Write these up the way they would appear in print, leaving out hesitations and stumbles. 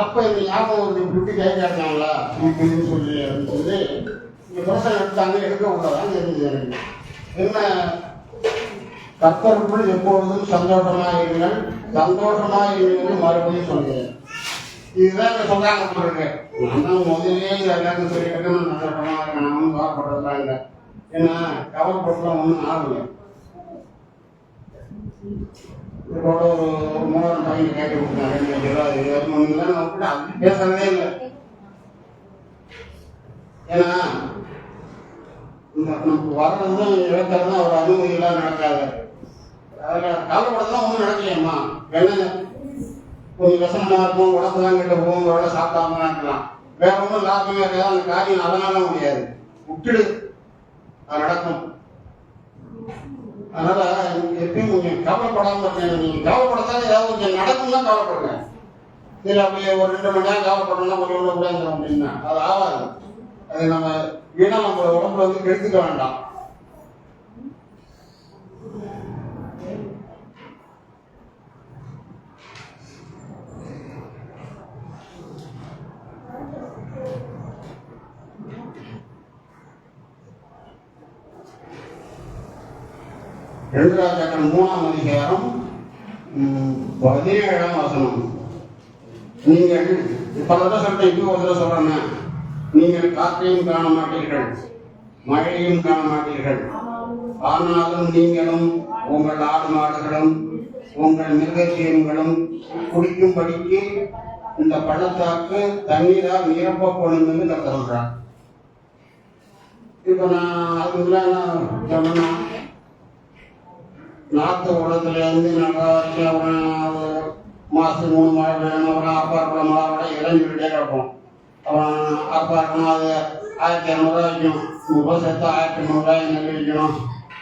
அப்ப இந்த ஞாபகம் ஒரு விட்டு கை காட்டினாங்களா இப்படின்னு சொல்லி அப்படின்னு சொல்லி இந்த பிரசனை எடுத்தாங்க. எடுக்க உள்ளதான் தெரிஞ்சது எனக்கு. என்ன, கர்த்தருக்குள் எப்பொழுதும் சந்தோஷமாக இருங்கள், சந்தோஷமாக இருங்கள் மறுபடியும் சொல்கிறேன். இதுதான் சொல்றாங்க போட்டிருக்கு. நான் முதலே எல்லாருக்கும் சொல்லிட்டு சந்தோஷமா இருக்கேன், நானும் கவலைப்படுறதுலாம் இல்லை. ஏன்னா கவலைப்பட்டுலாம் ஒன்றும் ஆகல. இதோட ஒரு 3000 பையன் கேட்டு கொடுத்தாங்க. அது பேசுறதே இல்லை. ஏன்னா நமக்கு வர்றதும் இழக்கிறதும் ஒரு அனுமதியெல்லாம் நடக்காது. அதில் கவலைப்படுறதுலாம் ஒன்றும் நடக்கலையம்மா. என்ன கொஞ்சம் விஷமா இருக்கும், உடம்புலாம் கிட்ட போகும், வேலை சாப்பிடாம இருக்கலாம். வேற ஒன்றும் லாபமே இருக்காது. அந்த காரியம் அதனால முடியாது, விட்டுடு, அது நடக்கும். அதனால எப்பயும் கொஞ்சம் கவலைப்படாம இருக்கேன். நீங்க கவலைப்படாத ஏதாவது கொஞ்சம் நடக்கும்னா கவலைப்படுங்க. சரி, அப்படியே ஒரு 2 மணி நேரம் கவலைப்படணும்னா ஒரு எவ்வளோ கூட இருந்துடும் அப்படின்னா அது ஆகாது. அது நம்ம வீணா நம்ம உடம்புல வந்து கெடுத்துக்க வேண்டாம். ராஜாக்கள் 3ஆம் அதிகாரம் 17ஆம் வசனம். நீங்கள் பல தடவை சொல்லிட்டு இப்போ ஒரு தடவை சொல்றேன். நீங்கள் காற்றையும் காண மாட்டீர்கள், மழையும் காண மாட்டீர்கள், ஆனாலும் நீங்களும் உங்கள் ஆடு மாடுகளும் உங்கள் மிருகஜீவங்களும் குடிக்கும்படிக்கு இந்த பள்ளத்தாக்கு தண்ணீரால் நிரப்பப்படும் என்று கர்த்தர் சொல்றார். இப்ப நான் அதுலாம் சொன்னா நாட்டு உலகத்துலேருந்து நல்லா மாதத்துக்கு 3 மழை வேணும், அப்புறம் அப்பாக்குள்ள மழை விட இளைஞர்கிட்டே கிடப்போம். அப்புறம் அப்பாக்குனா அது 1500 வைக்கும், 30 சேர்த்து 1300 நெல் வைக்கணும்.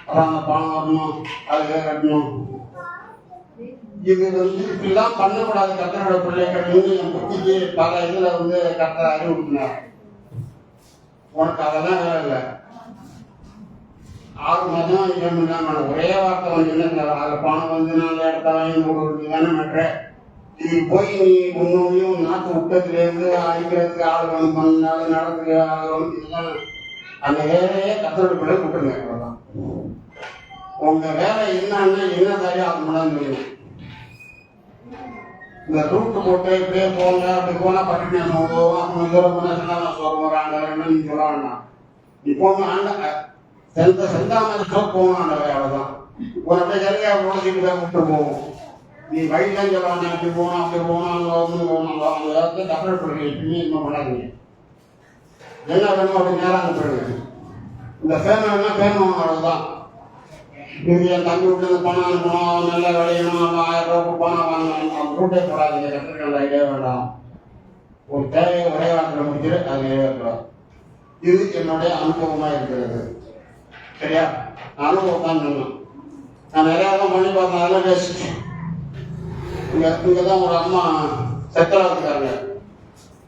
அப்புறம் அந்த பணம் வரணும், அதுவே கட்டணும். இது வந்து இப்படிலாம் பண்ணக்கூடாது. கர்த்தரோட பிள்ளைகள் என் புத்திக்கு பல இதில் வந்து கர்த்தர் அறிவுறுத்தினார். உனக்கு அதெல்லாம் வேலை இல்லை. 6 மாதம் 7 மணி நேரம் ஒரே வார்த்தை வந்து என்ன, அதில் பணம் வந்து நான் இடத்த வாங்கி கொடுக்குறது தானே மெட்ற. இது போய் நீ முன்னோடையும் நாட்டு உட்டத்திலேருந்து அழிக்கிறதுக்கு ஆள் வந்து பண்ணாலும் நடத்துக்கு ஆள் வந்து இதெல்லாம் அந்த வேலையே கத்தோட பிள்ளை விட்டுருங்க. அவ்வளோதான். உங்க வேலை என்னன்னா என்ன சரியா அது முன்னாடி தெரியும். இந்த ரூட்டு போட்டு இப்படியே போங்க, அப்படி போனா பட்டினேஷன் விடுவோம், அப்புறம் தூரம் போனா சின்ன சொல்லுறாங்க நீ சொல்ல வேண்டாம். நீ போங்க ஆண்ட செந்தாமரை சோப் போகணும் ஆண்டவே. அவ்வளோதான். ஒரு அப்படியே சரியா உடச்சிட்டு போய் விட்டு போவோம். நீ வழிதான் சொல்ல வேண்டாம், இப்படி போகணும் அப்படி போகணும் அங்கே வந்து போகணும் அந்த இடத்துல டெஃபரேட் பண்ணுங்க. இப்படியே இன்னும் பண்ணாதீங்க. என்ன வேணும் அப்படி நேரம் அனுப்பிடுங்க. இந்த ஃபேன் வேணும்னா ஃபேன் வாங்க. அவ்வளோதான். இது என் தம்பி விட்டு பணம் அனுப்பணும், நல்லா விளையணும், 1000 ரூபா பணம் வாங்கணும், அந்த ரூட்டே போடாதீங்க. கற்றுக்க அந்த ஐடியா வேண்டாம். ஒரு தேவையை ஒரே வாரத்தில் முடிச்சுட்டு அது நிறைவேற்றலாம். இது என்னுடைய அனுபவமாக இருக்கிறது. சரியா? அனுபவம் தான் சொன்னேன். நான் நிறையா தான் பண்ணி பார்த்தேன். அதெல்லாம் வேஸ்ட். இங்கே தான் ஒரு அம்மா செத்தலாத்துக்காரங்க.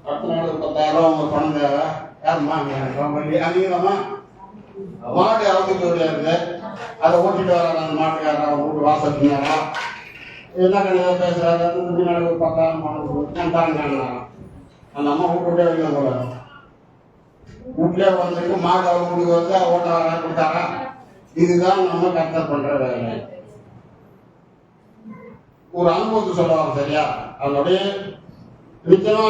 அடுத்த நாள் 10,000 ரூபா அவங்க பணம் தேவை. யாருமா அங்கேயும்மா மாடு அவுத்துட்டு இருக்கு. அதை ஓட்டிட்டு வராங்க. அந்த மாட்டுக்காரா வீட்டு வாசல் பின்னாரா என்ன கணக்கு பேசுறாரு. பின்னாடி ஒரு 10,000 பணம் கொடுத்தாங்க. அந்த அம்மா வீட்டு வெளியே போல வீட்டிலே வந்துட்டு மாடு அவங்க வீட்டுக்கு வந்து ஓட்ட வர கொடுத்தாரா. இதுதான் நம்ம கர்த்தர் பண்ற வேலை. ஒரு அனுபவத்தை சொல்லுவாங்க. சரியா? அதனுடைய நிச்சயமா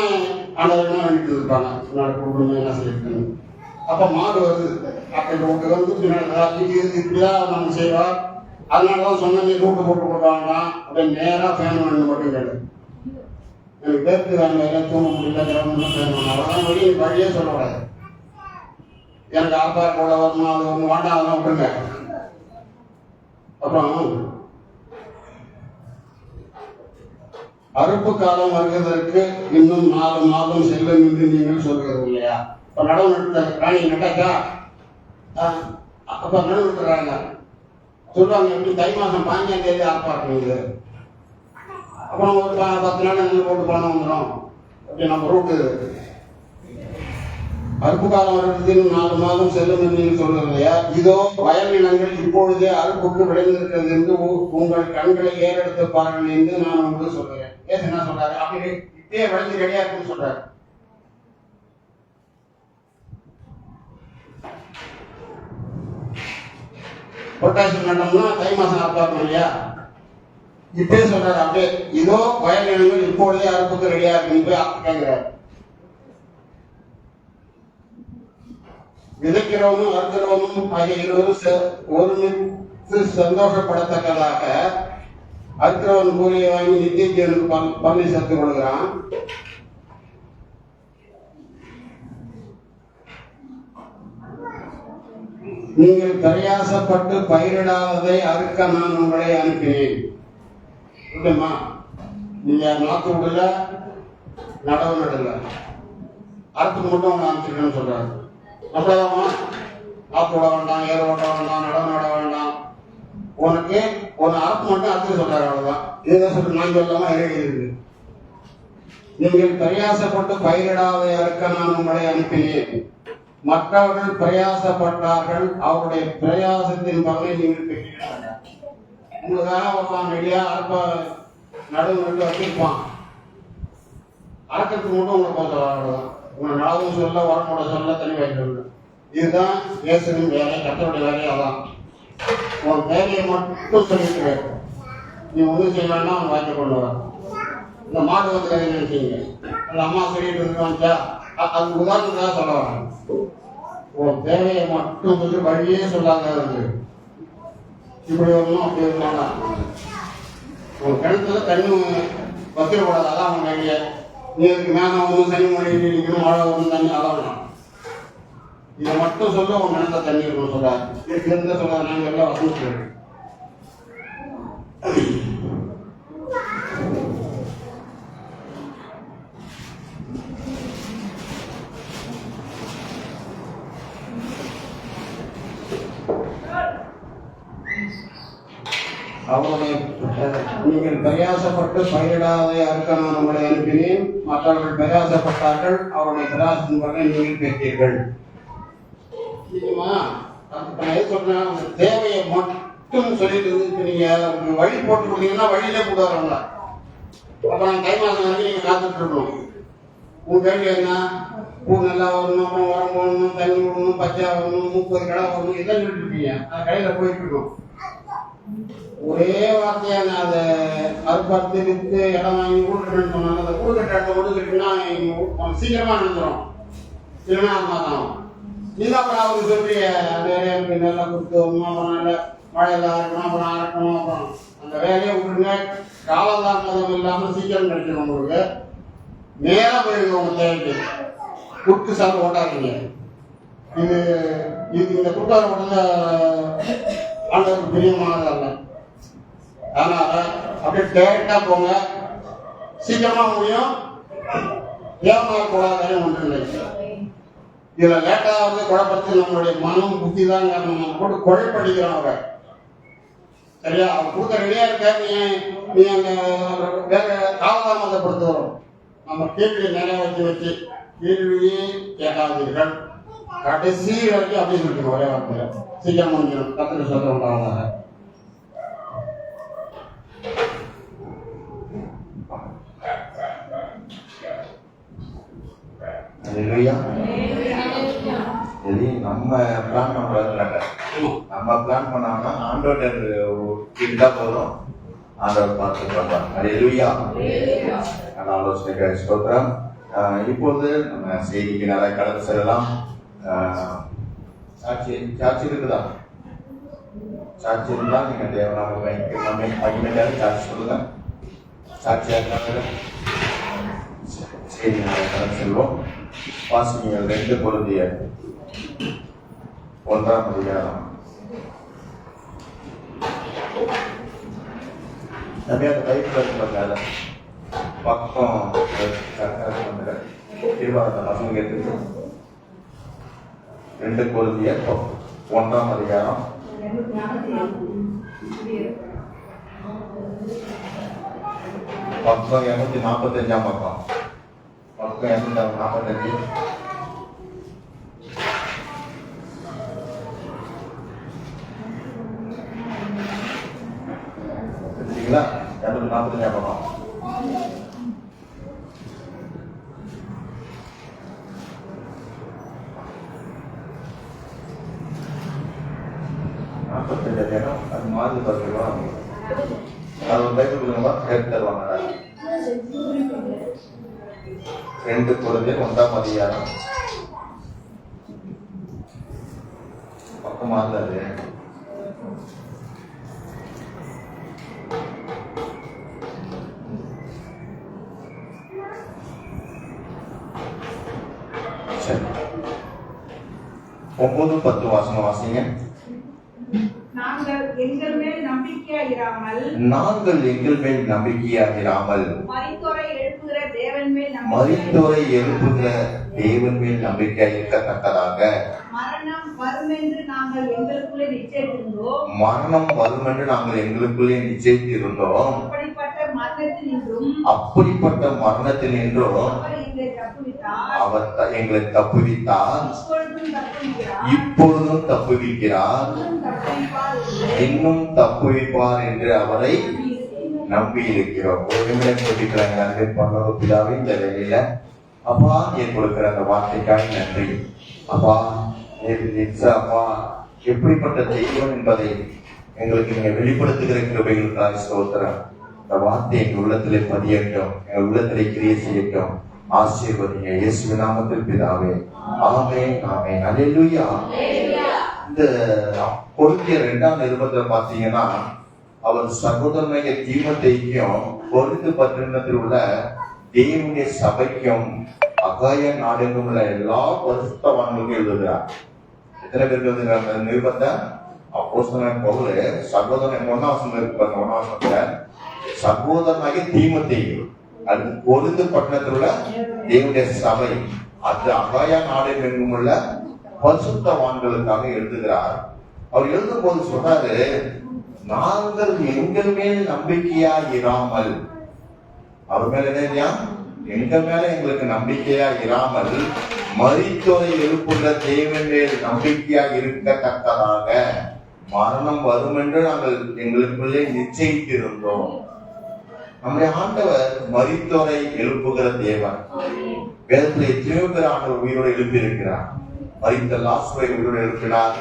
ஆண்டவர்கள் வேண்டிட்டு இருப்பாங்க. நாடு குடும்பம் என்ன செய்யணும். அப்ப மாடு வருது. அப்படி வீட்டுக்கு வந்து பின்னாடி இப்படிதான் நம்ம செய்வோம். அதனாலதான் சொன்ன நீ ரூட்டு போட்டு போட்டாங்கன்னா அப்படியே நேரா ஃபேன் வேணும் மட்டும் கேட்டு எனக்கு பேருக்கு தூங்க முடியல கிளம்பணும் ஃபேன் வேணும். அவ்வளோதான் வழி. வழியே சொல்லக்கூடாது. எனக்கு ஆப்பார் கூட வரணும், அது ஒன்று வேண்டாம், அதெல்லாம் விட்டுருங்க. அப்புறம் அறுப்பு காலம் வருவதற்கு இன்னும் 4 மாதம் செல்லும் என்று நீங்கள் சொல்கிறது இல்லையா? இப்போ நடவு நட்டு ராணி நட்டாச்சா? அப்போ நடவு நட்டுறாங்க சொல்லுவாங்க. எப்படி தை மாதம் 15ஆம் தேதி ஆப்பாக்குது. அப்புறம் ஒரு 10 நாள் நெல் போட்டு பணம் வந்துடும். அப்படி நம்ம ரூட்டு அறுப்பு காலம் வருவதற்கு 4 மாதம் செல்லும் என்று சொல்றது இல்லையா? இதோ வயல் நிலங்கள் இப்பொழுதே அறுப்புக்கு விளைந்திருக்கிறது என்று உங்கள் கண்களை ஏறெடுத்து பாருங்கள் என்று நான் உங்களுக்கு சொல்கிறேன். என்ன சொல்றாரு? அப்படி இப்பயே விளைஞ்சு ரெடியா இருக்குன்னு சொல்றாரு. பொட்டாசியம் கண்டம்னா தை மாசம் அறுப்பாக்கணும் இல்லையா? இப்பயே சொல்றாரு அப்படியே, இதோ வயல் நிலங்கள் இப்பொழுதே அறுப்புக்கு ரெடியா இருக்குன்னு போய் கேட்கிறாரு. விதைக்கிறவனும் அறுக்கிறவனும் ஆகிய இருவரும் ஒருமித்து சந்தோஷப்படத்தக்கதாக அறுக்கிறவன் கூலியை வாங்கி நித்திய ஜீவனுக்கு பலனை சேர்த்துக் கொள்கிறான். நீங்கள் பிரயாசப்பட்டு பயிரிடாததை அறுக்க நான் உங்களை அனுப்பினேன். இல்லைம்மா, நீங்க நாத்து விடல, நடவு நடல, அறுத்துக்கு மட்டும் உங்களை அனுப்பிச்சிருக்கேன்னு சொல்றாரு. அப்படிதாம்மா, நாத்து விட வேண்டாம், ஏற ஓட்ட வேண்டாம், நடவு நட வேண்டாம், உனக்கு ஒரு அறுப்பு மட்டும் அறுத்து சொல்றாரு. அவ்வளவுதான். இதுதான் சொல்லி நான் சொல்லாம இருக்கு. நீங்கள் பிரயாசப்பட்டு பயிரிடாததை அறுக்க நான் உங்களை அனுப்பினேன். மற்றவர்கள் பிரயாசப்பட்டார்கள், அவருடைய பிரயாசத்தின் பலனை நீங்கள் பெற்றீர்கள். உங்களுக்காக ஒருத்தான் ரெடியா அறுப்ப நடுவு நட்டு வச்சிருப்பான். அறக்கிறதுக்கு மட்டும் உங்களுக்கு போதும். உங்களை நடவும் சொல்ல, வரமோட சொல்ல, தனி வைக்கிறது. இதுதான் இயேசுவின் வேலை, கர்த்தருடைய வேலை. அதான் உன் வேலையை மட்டும் சொல்லிட்டு நீ ஒன்றும் செய்ய வேண்டாம், அவன் வாங்கி கொண்டு வர. இந்த மாடு வந்து நினைச்சீங்க, அந்த அம்மா சொல்லிட்டு இருந்துச்சா, அது உதாரணத்துக்காக சொல்ல வராங்க. உன் தேவையை மட்டும் சொல்லி வழியே சொல்லாத இருக்கு. இப்படி வரணும், அப்படி வரணும். உன் கிணத்துல தண்ணி வச்சிடக்கூடாது. அதான் அவன் வேலையை. நீ இதுக்கு மேலே ஒன்றும் தண்ணி மழை இருக்கணும், மழை ஒன்றும் தண்ணி அதான். இதை மட்டும் சொல்ல உன் கிணத்துல தண்ணி இருக்கணும் சொல்றாரு. இதுக்கு இருந்த சொல்றாரு. நாங்கள் எல்லாம் வசூல் அவருடைய நீங்கள் பிரயாசப்பட்டு பயிரிடாதை அறுக்க நான் உங்களை அனுப்பினேன். மற்றவர்கள் பிரயாசப்பட்டார்கள், அவருடைய பிரயாசத்தின் வகை நீங்கள் பெற்றீர்கள். சொல்றேன், தேவையை மட்டும் சொல்லிட்டு நீங்க வழி போட்டு கொடுத்தீங்கன்னா வழியிலே கூட வரவங்க. அப்ப நான் தை மாசம் வரைக்கும் நீங்க காத்துட்டு இருக்கணும். உங்க கேள்வி என்ன? பூ நல்லா வரணும், அப்புறம் உரம் போடணும், தண்ணி விடணும், பச்சை வரணும், 30 கடை வரணும், இதெல்லாம் சொல்லிட்டு இருப்பீங்க. அது கடையில போயிட்டு இருக்கணும். ஒரே வார்த்தையான அதை அறுபத்து வித்து இடம் வாங்கி கொடுக்கணும்னு சொன்னாங்க. அந்த கொடுக்கட்ட இடத்த கொடுத்துட்டுன்னா சீக்கிரமா நினைச்சிடும். இல்லைன்னா அது மாதம் நீங்க அப்புறம் அவருக்கு சொல்றீங்க நிறைய நல்லா கொடுத்து அப்புறம் நல்ல மழையெல்லாம் இருக்கணும், அப்புறம் அறக்கணும், அப்புறம் அந்த வேலையை விட்டுருங்க. காலதாமதம் இல்லாமல் சீக்கிரம் கிடைக்கணும். உங்களுக்கு நேரம் போயிடுங்க. உங்க தேவைக்கு குறுக்கு சார்பு ஓட்டாதீங்க. இது இந்த குட்டார ஓட்டத ஆண்டவருக்கு பிரியமானது அல்ல. அதனால அப்படியே டைரக்டா போங்க, சீக்கிரமா முடியும். ஏமாறக்கூடாது ஒன்று இல்லை. இதுல லேட்டா வந்து குழப்பத்தில் நம்மளுடைய மனம் புத்தி தான் நம்ம போட்டு குழப்படிக்கிறோம். அவரை சரியா அவர் கொடுக்க ரெடியா இருக்க, நீ அங்க வேற காலதாமதப்படுத்துகிறோம். நம்ம கேள்வியை நிறைவேற்றி வச்சு கேள்வியே கேட்காதீர்கள், கடைசி வரைக்கும் அப்படின்னு இருக்கணும். ஒரே வார்த்தையில சீக்கிரம் முடிஞ்சிடும். கத்திர சொல்றவங்க நம்ம பிளான் பண்றது நம்ம பிளான் பண்ணாம ஆண்டோர் கிட்டா போதும். ஆண்டவர் பார்த்துட்டு அல்லேலூயா. ஆலோசனை ஸ்தோத்திரம். இப்போது நம்ம செய்திக்கு நிறைய கடந்து செல்லலாம். சாட்சி இருக்குதா? சாட்சி இருந்தா நீங்க தேவனாக சாட்சி சொல்லுங்க. சாட்சியா இருக்காங்க. செய்தி நிறைய கடந்து செல்வோம். வாசிங்க 2 கொரிந்தியர் 1ஆம் அதிகாரம். நிறைய பைப்பில் இருப்பாங்க. பக்கம் 20 பசங்க எடுத்து 2 கொரிந்தியர் 1ஆம் அதிகாரம். பக்கம் 245ஆம் பக்கம். பக்கம் 245. சரிங்களா? 245ஆம் பக்கம். இந்த தினம் அது மாதிரி பார்த்தீங்கன்னா அது ஒரு பைபிள் கொடுங்கப்பா கேட்டு தருவாங்க. 2 கொரிந்தியர் 1ஆம் அதிகாரம் பக்கம் மாறுது. சரி 9-10 வாசனம் வாசிங்க. நாங்கள் எங்கள் மேல் நம்பிக்கையாயிராமல் மரித்தோரை எழுப்புகிற தேவன் மேல் நம்பிக்கையாய் இருக்கத்தக்கதாக மரணம் வரும் என்று நாங்கள் எங்களுக்குள்ளே நிச்சயித்திருந்தோம். அப்படிப்பட்ட மரணத்தினின்றும் அவர் எங்களை தப்புவித்தார், இப்பொழுதும் தப்புவிக்கிறார், இன்னும் தப்புவிப்பார் என்று அவரை நம்பி இருக்கிறோம். ஒரு நிமிடம் சொல்லிக்கிறாங்க. பிதாவே, இந்த வேலையில அப்பா நீர் கொடுக்கிற அந்த வார்த்தைக்காக நன்றி. அப்பா அப்பா எப்படிப்பட்ட தெய்வம் என்பதை எங்களுக்கு நீங்க வெளிப்படுத்துகிற கிருபைகளுக்காக ஸ்தோத்திரம். இந்த வார்த்தை எங்க உள்ளத்திலே பதியட்டும், எங்க உள்ளத்திலே கிரியை செய்யட்டும். ஆசீர்வதிங்க இயேசுவின் நாமத்தில் பிதாவே, ஆமென் ஆமென் அல்லேலூயா. இந்த கொரிந்தியர் 2ஆம் நிருபத்துல பாத்தீங்கன்னா அவர் சகோதரனாகிய தீமோத்தேயுக்கும் கொரிந்து பட்டணத்தில் உள்ள தேவனுடைய சபைக்கும் அகாயா நாடெங்கும் உள்ள எல்லா பரிசுத்தவான்களுக்கும் எழுதுகிறார். எத்தனை பேருக்கு எழுதுகிறார் அந்த நிருபத்தை? அப்போஸ்தலனாகிய பவுல் சகோதரன் 1ஆம் வசனம் இருக்கு பாருங்க. 1ஆம் வசனத்துல சகோதரனாகிய தீமோத்தேயு, அது கொரிந்து பட்டணத்தில் உள்ள தேவனுடைய சபை, அது அகாயா நாடெங்கும் உள்ள பரிசுத்தவான்களுக்காக எழுதுகிறார். அவர் எழுதும் போது சொல்றாரு, நாங்கள் எங்கள் மேல் நம்பிக்கையா இராமல், அவர் மேல என்ன, எங்க மேல எங்களுக்கு நம்பிக்கையா இராமல் மரித்தோரை எழுப்புகிற தேவன் மேல் நம்பிக்கையா இருக்கத்தக்கதாக மரணம் வரும் என்று நாங்கள் எங்களுக்குள்ளே நிச்சயித்திருந்தோம். நம்முடைய ஆண்டவர் மரித்தோரை எழுப்புகிற தேவன். வேதத்தில் எத்தனையோ பேர் ஆண்டவர் உயிரோடு எழுப்பி இருக்கிறார். மரித்த லாசரை உயிரோடு எழுப்பினார்.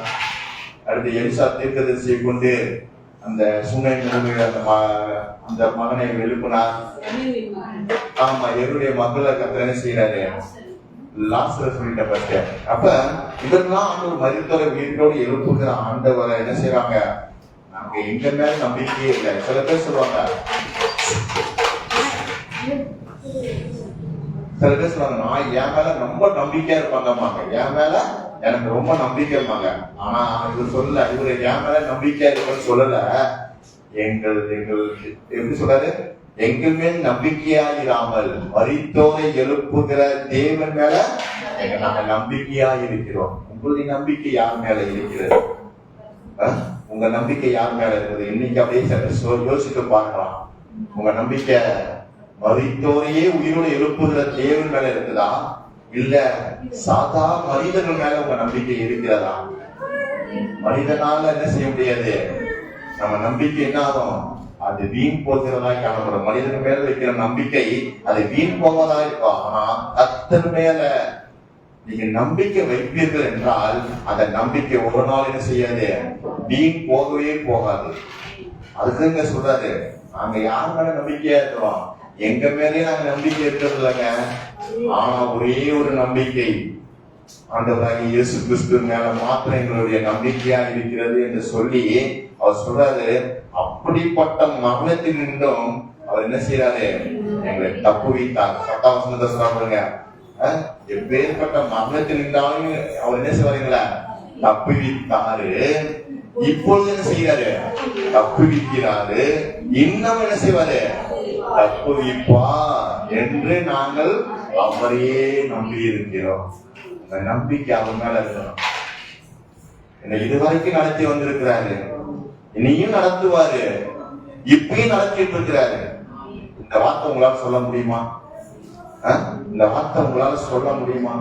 அடுத்து எலிசா தீர்க்கதரிசியை கொண்டு அந்த அந்த மகனை எழுப்பினார். ஆமா, என்னுடைய மக்களை கத்தனை செய்யறாரு, லாசரை சொல்லிட்ட பட்ட. அப்ப இதெல்லாம் ஆண்டவர் மரித்தோரை உயிரோடு எழுப்புகிற ஆண்டவரை என்ன செய்யறாங்க, நாங்க எங்க மேல நம்பிக்கையே இல்லை. சில பேர் சொல்லுவாங்க, நான் என் மேல ரொம்ப நம்பிக்கையா இருப்பாங்கம்மாங்க, என் மேல எனக்கு ரொம்ப நம்பிக்கை இருப்பாங்க. ஆனா இவர் சொல்லல, இவரு என் மேல நம்பிக்கையா இருக்குன்னு சொல்லல. எப்படி சொல்றாரு, எங்கள் மேல் நம்பிக்கையா இராமல் மரித்தோரை எழுப்புகிற தேவன் மேல நாங்க நம்பிக்கையா இருக்கிறோம். உங்களுடைய நம்பிக்கை யார் மேல இருக்கிறது? உங்க நம்பிக்கை யார் மேல இருக்குது? இன்னைக்கு அப்படியே யோசித்து பார்க்கலாம். உங்க நம்பிக்கை மரித்தோரையே உயிரோடு எழுப்புகிற தேவன் மேல இருக்குதா, இல்ல சாதா மனிதர்கள் மேல உங்க நம்பிக்கை இருக்கிறதா? மனிதனால என்ன செய்ய முடியாது. நம்ம நம்பிக்கை என்ன ஆகும், அது வீண் போகிறதா காணப்படும். மனிதன் மேல வைக்கிற நம்பிக்கை அது வீண் போவதா இருக்கும். ஆனா கர்த்தர் மேல நீங்க நம்பிக்கை வைப்பீர்கள் என்றால் அந்த நம்பிக்கை ஒரு நாள் என்ன செய்யாது, வீண் போகவே போகாது. அதுக்கு இங்க சொல்றாரு, நாங்க யார் மேல நம்பிக்கையா இருக்கிறோம், எங்க மேலேயே நாங்க நம்பிக்கை இருக்கிறது இல்லைங்க. ஆனா ஒரே ஒரு நம்பிக்கை, ஆண்டவராகிய இயேசு கிறிஸ்து மேல மாத்திரம் எங்களுடைய நம்பிக்கையா இருக்கிறது என்று சொல்லி அவர் சொல்றாரு. அப்படிப்பட்ட மரணத்தில் நின்றும் அவர் என்ன செய்யறாரு, எங்களை தப்புவித்தார். 10ஆம் வசனத்தை சொல்றாங்க, எப்பேற்பட்ட மரணத்தில் நின்றாலும் அவர் என்ன செய்வாருங்களா, தப்புவித்தாரு. இப்பொழுது என்ன செய்யறாரு, தப்புவிக்கிறாரு. இன்னும் என்ன செய்வாரு, தப்புவிப்பா என்று நாங்கள் அவரையே நம்பி இருக்கிறோம். அந்த நம்பிக்கை அவர் மேல இருக்கணும். என்னை இதுவரைக்கும் நடத்தி வந்திருக்கிறாரு, இனியும் நடத்துவாரு, இப்பயும் நடத்திட்டு இருக்கிறாரு. இந்த வார்த்தை உங்களால சொல்ல முடியுமா? இந்த வார்த்தை உங்களால சொல்ல முடியுமா?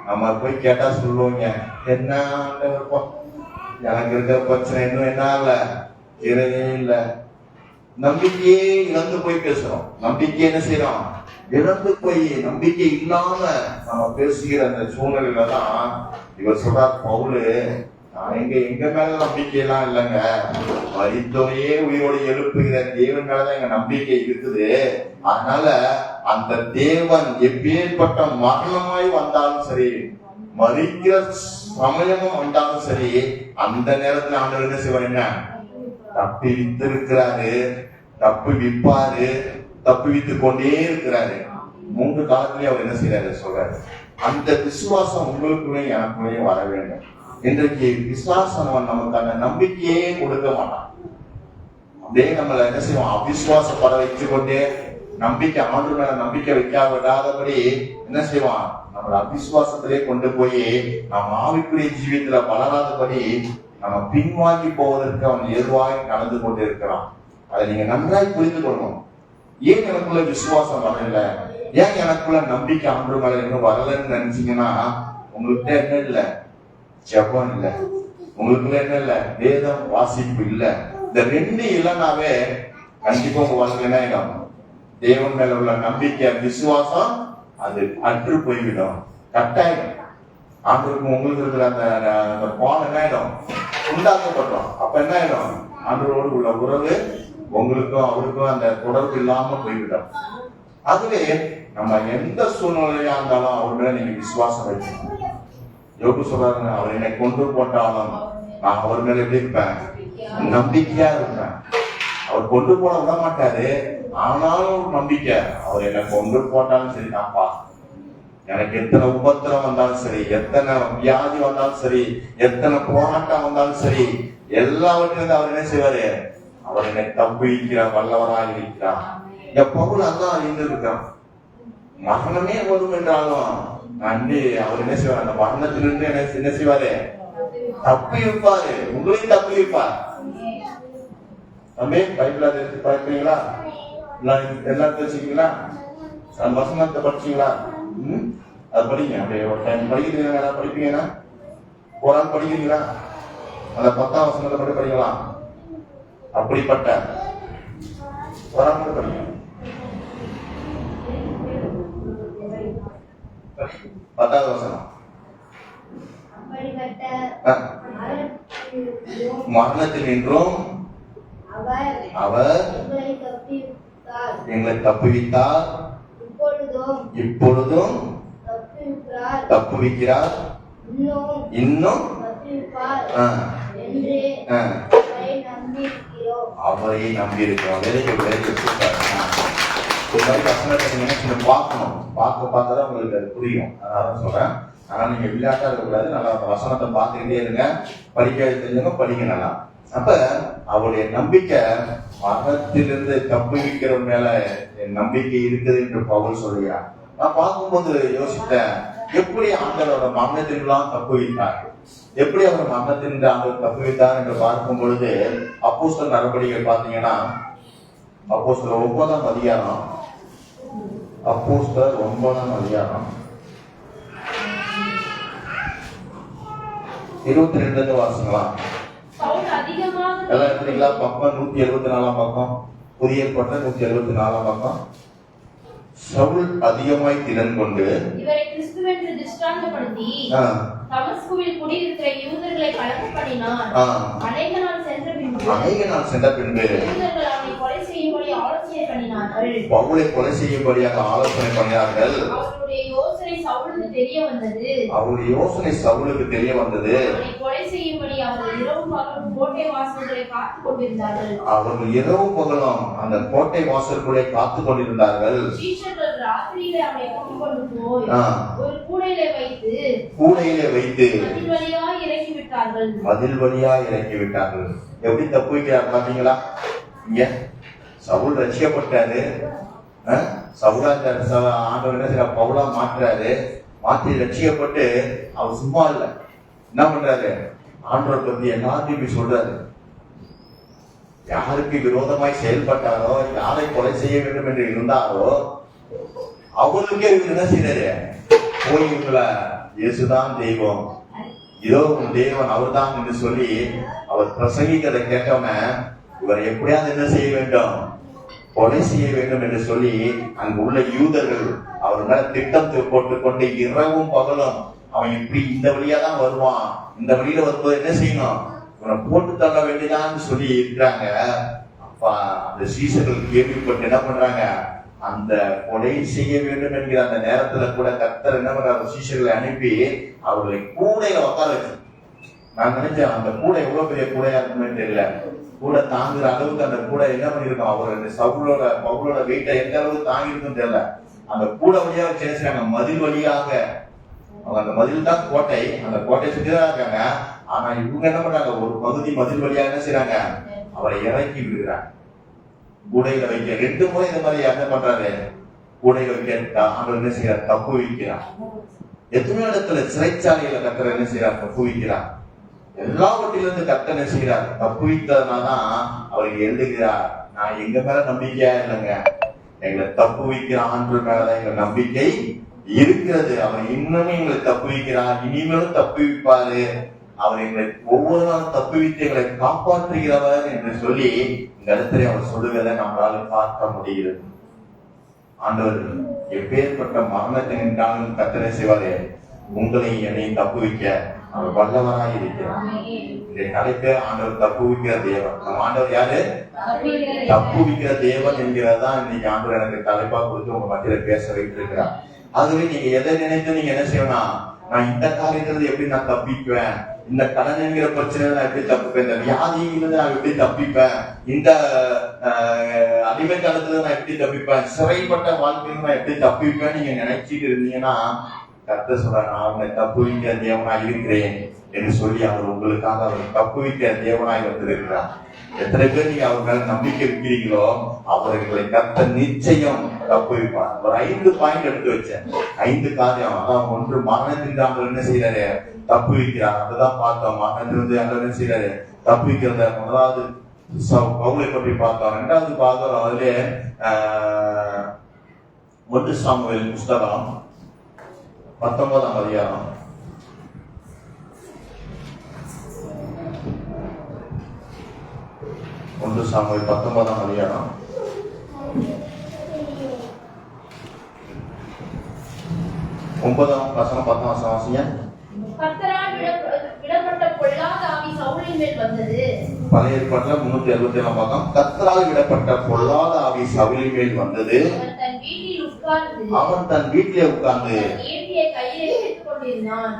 நம்ம போய் கேட்டா சொல்லுவோங்க, என்ன எனக்கு இருக்கிற பிரச்சனை இன்னும் என்ன இல்ல, தீரவே இல்ல. நம்பிக்கையே இழந்து போய் பேசுறோம். நம்பிக்கை என்ன செய்யறோம், இழந்து போய் நம்பிக்கை இல்லாம நம்ம பேசுகிற அந்த சூழ்நிலையில தான் இவர் சொல்றார், பவுலு எங்க மேல நம்பிக்கை எல்லாம் இல்லைங்க, மரித்தோரையே உயிரோடு எழுப்புகிற தேவன் மேலதான் எங்க நம்பிக்கை இருக்குது. அதனால அந்த தேவன் எப்பேற்பட்ட மரணமாய் வந்தாலும் சரி, மரிக்கிற சமயமும் வந்தாலும் சரி, அந்த நேரத்துல ஆண்டவர் என்ன செய்வார்? என்ன தப்பி வித்து இருக்கிறாரு, தப்பி விப்பாரு, தப்பி வித்து கொண்டே இருக்கிறாரு. 3 காலத்திலேயே அவர் என்ன செய்யறாரு சொல்றாரு. அந்த விசுவாசம் உங்களுக்குள்ளேயும் எனக்குள்ளேயும் வர வேண்டும். இன்றைக்கு விசுவாசம் நமக்கு அந்த நம்பிக்கையே கொடுக்க மாட்டான். அப்படியே நம்மள என்ன செய்வோம்? அவிசுவாசப்பட வச்சு கொண்டே, நம்பிக்கை ஆண்டு மேல நம்பிக்கை விடாதபடி என்ன செய்வான்? நம்மள அவிசுவாசத்திலே கொண்டு போய் நம்ம ஆவிக்குரிய ஜீவியத்துல வளராதபடி நம்ம பின்வாங்கி போவதற்கு அவன் ஏதுவாக நடந்து கொண்டு இருக்கிறான். அதை நீங்க நன்றாய் புரிந்து கொள்ளணும். ஏன் எனக்குள்ள விசுவாசம் வரல, ஏன் எனக்குள்ள நம்பிக்கை ஆண்டு மேல இன்னும் வரலன்னு நினைச்சீங்கன்னா, உங்கள்கிட்ட என்ன இல்லை? ஜெபம் இல்ல, உங்களுக்குள்ள என்ன இல்ல? வேதம் வாசிப்பு இல்ல. இந்த 2 இல்லைனாவே கண்டிப்பா உங்க வாழ்க்கை என்ன ஆயிடும்? தேவன் மேல உள்ள நம்பிக்கை, விசுவாசம் அது அற்று போய்விடும், கட்டாயிடும். ஆண்டவருக்கும் உங்களுக்கு இருக்கிற அந்த பால் என்ன ஆயிடும்? உண்டாக்கப்பட்டோம். அப்ப என்ன ஆயிடும்? ஆண்டவரோடு உள்ள உறவு உங்களுக்கும் அவருக்கும் அந்த தொடர்பு இல்லாம போய்விடும். அதுவே நம்ம எந்த சூழ்நிலையா இருந்தாலும் அவர் மேல நீங்க விசுவாசம் வச்சுக்கணும். யோகு சொல்றாங்க, அவர் என்னை கொண்டு போட்டாலும் நான் அவர் மேல எப்படி இருப்பேன்? நம்பிக்கையா இருப்பேன். அவர் கொண்டு போட விட மாட்டாரு, ஆனாலும் நம்பிக்கை. அவர் என்னை கொண்டு போட்டாலும் சரி, நான்ப்பா எனக்கு எத்தனை உபத்திரம் வந்தாலும் சரி, எத்தனை வியாதி வந்தாலும் சரி, எத்தனை போராட்டம் வந்தாலும் சரி, எல்லாவற்றிலிருந்து அவர் என்ன செய்வாரு? அவர் என்னை தப்புவிக்கிறார், வல்லவராக இருக்கிறார். எப்பவும் அதான் அறிந்து இருக்கான். மரணமே வரும் என்றாலும் அவர் என்ன செய்வார்? அந்த மரணத்திலிருந்து என்ன செய்வாரு? தப்பி வைப்பாரு, உங்களையும் தப்பி வைப்பார். தம்பி பைபிள் எடுத்து படிக்கிறீங்களா? எல்லாம் தெரிஞ்சுக்கீங்களா? அந்த வசனத்தை படிச்சீங்களா? அது படிங்க. அப்படியே ஒரு டைம் படிக்கிறீங்களா? படிப்பீங்கன்னா ஒரு ஆள் படிக்கிறீங்களா? அந்த 10ஆம் வசனத்தை மட்டும் படிக்கலாம். அப்படிப்பட்ட ஒரு ஆள் மட்டும் படிங்க. 10ஆவது வசனம். மரணத்தில் நின்றும் அவர் எங்களை தப்புவித்தார், இப்பொழுதும் தப்புவிக்கிறார், இன்னும் அவரை நம்பி இருக்கிறோம். பார்க்கணும், பார்க்கதான் உங்களுக்கு அது புரியும். அதான் சொல்றேன். ஆனா நீங்க விளையாட்டா இருக்கக்கூடாது. நல்லா அந்த வசனத்தை பார்த்துக்கிட்டே இருங்க. படிக்க தெரிஞ்சவங்க படிக்க நல்லா. அப்ப அவருடைய நம்பிக்கை மரணத்திலிருந்து தப்புவிக்கிற மேல என் நம்பிக்கை இருக்குது என்று பவுல் சொல்லுகிறார். நான் பார்க்கும்போது யோசித்தேன், எப்படி ஆண்டவரோட மரணத்திலாம் தப்புவித்தார், எப்படி அவர் மரணத்திலிருந்து ஆண்டவர் தப்புவித்தார் என்று பார்க்கும் பொழுது அப்போஸ்தலர் நடவடிக்கைகள் பார்த்தீங்கன்னா, அப்போஸ்தலர் 9ஆம் அதிகாரம், அப்போஸ்தலர் 9ஆம் அதிகாரம் 22 வாசங்களாம். எல்லாம் எடுத்தீங்களா? பக்கம் 174 பக்கம், புதிய ஏற்பாடு 174 பக்கம். சவுல் அதிகமாய் திறன் கொண்டு இவரை கிறிஸ்துவென்று திருஷ்டாந்தப்படுத்தி தமஸ்குவில் குடியிருக்கிற யூதர்களை கலகம் பண்ணினார். அநேக நாள் சென்ற பின்பு யூதர்கள் அவனை கொலை செய்யும்படி ஆலோசனை பண்ணினார்கள். பவுலை கொலை செய்யும்படியாக ஆலோசனை பண்ணினார்கள். அவருடைய யோசனை சவுலுக்கு தெரிய வந்தது. அவனை கொலை செய்யும்படி அவர்கள் இரவும் பகலும் கோட்டை வாசல்களை காத்துக் கொண்டிருந்தார்கள். அவர்கள் இரவும் பகலும் அந்த கோட்டை வாசல்களை காத்துக் கொண்டிருந்தார்கள். சீஷர்கள் ராத்திரியிலே அவனை கொண்டு போய் ஒரு கூடையிலே வைத்து மதில் வழியா இறக்கி விட்டார்கள். எப்படி தப்பு வைக்கிறார் பாத்தீங்களா? இங்க சவுல் ரட்சிக்கப்பட்டாரு. ஆண்டவர் என்ன செய்யற? பவுலா மாற்றுறாரு. மாற்றி ரட்சிக்கப்பட்டு அவர் சும்மா இல்ல, என்ன பண்றாரு? ஆண்டவர் பத்தி எல்லாத்தையும் சொல்றாரு. யாருக்கு விரோதமாய் செயல்பட்டாரோ, யாரை கொலை செய்ய வேண்டும் என்று இருந்தாரோ அவர்களுக்கே என்ன செய்யறாரு? போய் இவங்களை இயேசுதான் தெய்வம், இதோ உன் தேவன் அவர் தான் என்று சொல்லி அவர் பிரசங்கிக்கிறதை கேட்டவன இவர் எப்படியாவது என்ன செய்ய வேண்டும்? கொலை செய்ய வேண்டும் என்று சொல்லி அங்கு உள்ள யூதர்கள் அவர் மேல திட்டம் போட்டுக்கொண்டு இரவும் பகலும் அவன் இப்படி இந்த வழியா தான் வருவான், இந்த வழியில வரும்போது என்ன செய்யணும், இவனை போட்டு தள்ள வேண்டியதான்னு சொல்லி இருக்கிறாங்க. அப்ப அந்த சீசர்கள் கேள்விப்பட்டு என்ன பண்றாங்க, அந்த கொலை செய்ய வேண்டும் என்கிற அந்த நேரத்துல கூட கர்த்தர் என்ன பண்றாரு, சீசர்களை அனுப்பி அவர்களை கூடையில உட்கார வச்சு. நான் நினைச்சேன் அந்த கூடை எவ்வளவு பெரிய கூடையா இருக்குமே தெரியல, கூட தாங்குற அளவுக்கு அந்த கூடை என்ன பண்ணிருக்கோம், அவர் பவுலோட வெயிட்டை எந்த அளவுக்கு தாங்கி இருக்குன்னு தெரியல. அந்த கூடை வழியா வச்சிருக்காங்க, மதில் வழியாக. அவங்க அந்த மதில் தான் கோட்டை, அந்த கோட்டையை சுற்றிதான் இருக்காங்க. ஆனா இவங்க என்ன பண்றாங்க, ஒரு பகுதி மதில் வழியா என்ன செய்யறாங்க, அவரை இறக்கி விடுகிறாங்க. கூடையில வைக்க 2 முறை இந்த மாதிரி என்ன பண்றாரு, கூடையில வைக்க அவர் என்ன செய்யறார், தப்பு வைக்கிறார். எத்தனையோ இடத்துல சிறைச்சாலையில கர்த்தர் என்ன செய்யறார், தப்பு வைக்கிறார். எல்லாவற்றிலிருந்து கர்த்தர் என்ன செய்யறார், தப்பு வைத்ததுனாலதான் அவருக்கு எழுதுகிறார், நான் எங்க மேல நம்பிக்கையா இல்லைங்க, எங்களை தப்பு வைக்கிற ஆண்டு மேலதான் எங்க நம்பிக்கை இருக்கிறது. அவர் இன்னமும் எங்களை தப்பு வைக்கிறார், இனிமேலும் தப்பு வைப்பாரு. அவர் எங்களை ஒவ்வொரு நாளும் தப்பு வைத்து எங்களை காப்பாற்றுகிறவர் என்று சொல்லி இந்த இடத்துல அவர் சொல்லுவதை நம்மளால பார்க்க முடிகிறது. ஆண்டவர் எப்பேற்பட்ட மரணத்தை நின்றாலும் கர்த்தர் செய்வாரு, உங்களை என்னை தப்பு வைக்க அவர் வல்லவராய் இருக்கிறார். இதை தலைக்க ஆண்டவர் தப்பு வைக்கிற தேவன். நம்ம ஆண்டவர் யாரு, தப்பு வைக்கிற தேவன் என்கிறதான் இன்னைக்கு ஆண்டவர் எனக்கு தலைப்பா கொடுத்து உங்க மத்தியில பேச வைத்து இருக்கிறார். ஆகவே நீங்க எதை நினைத்து நீங்க என்ன செய்யணும், நான் இந்த காரியத்திலிருந்து எப்படி நான் தப்பிக்குவேன், இந்த கடன் என்கிற பிரச்சனை நான் எப்படி தப்பிப்பேன், இந்த வியாதியிலிருந்து நான் எப்படி தப்பிப்பேன், இந்த அடிமை காலத்துல நான் எப்படி தப்பிப்பேன், சிறைப்பட்ட வாழ்க்கையில நான் எப்படி தப்பிப்பேன் நீங்க நினைச்சிட்டு இருந்தீங்கன்னா கர்த்தர் சொல்ற, நான் உன்னை தப்பு வைக்கிற தேவனாய் இருக்கிறேன் என்று சொல்லி அவர் உங்களுக்காக அவர் தப்பு வைக்கிற தேவனாய் வந்திருக்கிறார். எத்தனை பேர் நீங்க அவர் மேல நம்பிக்கை வைக்கிறீங்களோ அவர்களை கர்த்தர் நிச்சயம் தப்பு வைப்பார். ஒரு 5 பாயிண்ட் எடுத்து வச்சேன், 5 காரியம். அதான் ஒன்று, மரணத்தின் ஆண்டவர் என்ன செய்யறாரு, தப்பு வைக்கிறார். அதுதான் பார்த்தோம். மரணத்திலிருந்து ஆண்டவர் என்ன செய்யறாரு, தப்பு வைக்கிறத. முதலாவது பவுலை பற்றி பார்த்தோம். 2வது பார்த்தோம், அதுல 1 சாமுவேல் புஸ்தகம் 19ஆம் அதிகாரம். ஒன்று சாமுவேல் 19ஆம் அதிகாரம் 9ஆம் வசனம் 10ஆம் வசனம் வாசிங்க. கர்த்தரால் விடப்பட்ட பொல்லாத ஆவி சவுலின் மேல் வந்தது. பழைய ஏற்பாட்டுல 367ஆம் பக்கம். கர்த்தரால் விடப்பட்ட பொல்லாத ஆவி சவுலின் மேல் வந்தது. அவன் தன் வீட்டிலே உட்கார்ந்து ஈட்டியை கையிலே பிடித்துக் கொண்டிருந்தான்.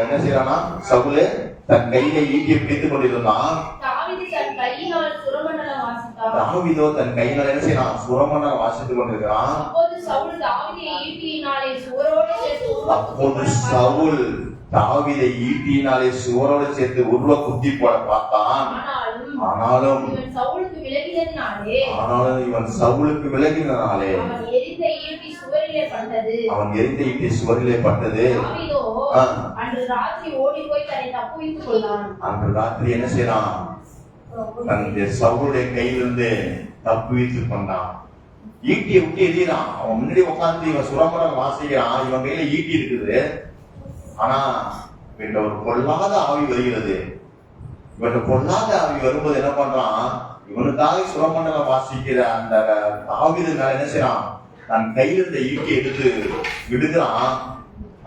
என்ன செய்யறானா, சவுலே தன் கையில ஈட்டியை பிடித்துக் கொண்டிருந்தான். தாவீது தன் கையினால் சுரமண்டலம் வாசித்தான். தாவீதோ தன் கையினால் என்ன செய்யறான், சுரமண்டலம் வாசித்துக் கொண்டிருக்கிறான். அப்போது சவுல் தாவீதை ஈட்டியினாலே சுவரோடு சேர்த்து உருவ குத்தி போட பார்த்தான். ஆனாலும் இவன் சவுலுக்கு விலகினாலே அவன் எரிந்த ஈட்டி சுவரிலே பட்டது. அன்று ராத்திரி ஓடி போய் தன்னை தப்புவித்துக் கொண்டான். அன்று ராத்திரி என்ன செய்யறான், தன்னுடைய சவுளுடைய கையிலிருந்து தப்புவித்துக் கொண்டான். ஈட்டியை விட்டு எதிரான். அவன் முன்னாடி உட்கார்ந்து இவன் சுரமரம் வாசிக்கிறான், இவன் கையில ஈட்டி இருக்குது. ஆனா இவன் ஒரு பொல்லாத ஆவி வருகிறது. இவன் பொல்லாத ஆவி வரும்போது என்ன பண்றான், இவனுக்காக சுரமண்டலம் வாசிக்கிற அந்த தாவீது மேல என்ன செய்யறான், தன் கையில இருந்த ஈட்டியை எடுத்து விடுகிறான்.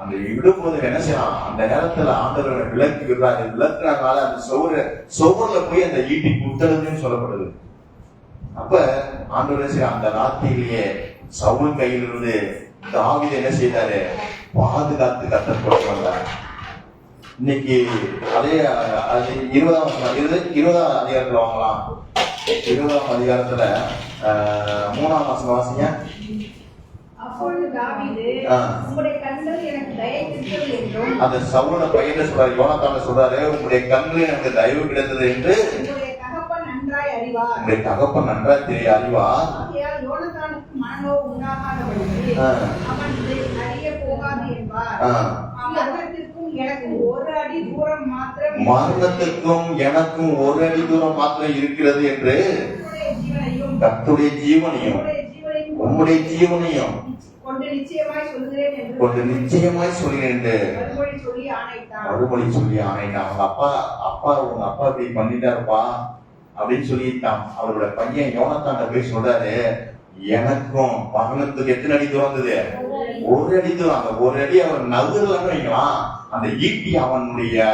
அந்த விடும்போது என்ன செய்யறான், அந்த நேரத்துல ஆண்டவரை விலக்கி விடுறாங்க. விளக்குறதுனால அந்த சுவர்ல போய் அந்த ஈட்டி குத்துறதுன்னு சொல்லப்படுது. அப்ப ஆண்டவர் அந்த ராத்திரியிலேயே சவுல் கையிலிருந்து தாவீது என்ன செய்தாரு, பாதுகாத்து கத்தப்பட்டு வந்தார். இன்னைக்கு அதே 20ஆம் அதிகாரத்துல வாங்கலாம். 20ஆம் அதிகாரத்துல 3ஆம் வசனம் வாசிங்க. அப்பொழுது தாவீது, உம்முடைய கண்கள் எனக்கு தயவு கிடைத்தது என்றும், அந்த சவுல பையன் சொல்றாரு, யோனத்தான சொல்றாரு, உங்களுடைய கண்கள் எனக்கு தயவு கிடைத்தது என்று உம்முடைய தகப்பன் நன்றாய் அறிவார். உங்களுடைய தகப்பன் நன்றாய் தெரிய அறிவார். ஆகையால் யோனத்தானுக்கு மனநோவு உண்டாகாதபடிக்கு அவன் இதை அறிய போகாது என்பார். மரணத்திற்கும் எனக்கும் 1 அடி தூரம் மாத்திரம் இருக்கிறது என்று கர்த்தருடைய ஜீவனையும் உம்முடைய ஜீவனையும் கொண்டு நிச்சயமாய் சொல்கிறேன் என்று மறுமொழி சொல்லி ஆணையிட்டான். உங்க அப்பா இப்படி பண்ணிட்டாருப்பா அப்படின்னு சொல்லிட்டான். அவரோட பையன் யோனத்தான்ட்ட போய் சொல்றாரு, எனக்கும் மரணத்துக்கு எத்தனை அடி தூரம் இருந்தது, ஒரு அடி தூரம், அந்த ஒரு அடி அவன் நகர்லன்னு வைக்கலாம், அந்த ஈட்டி அவனுடைய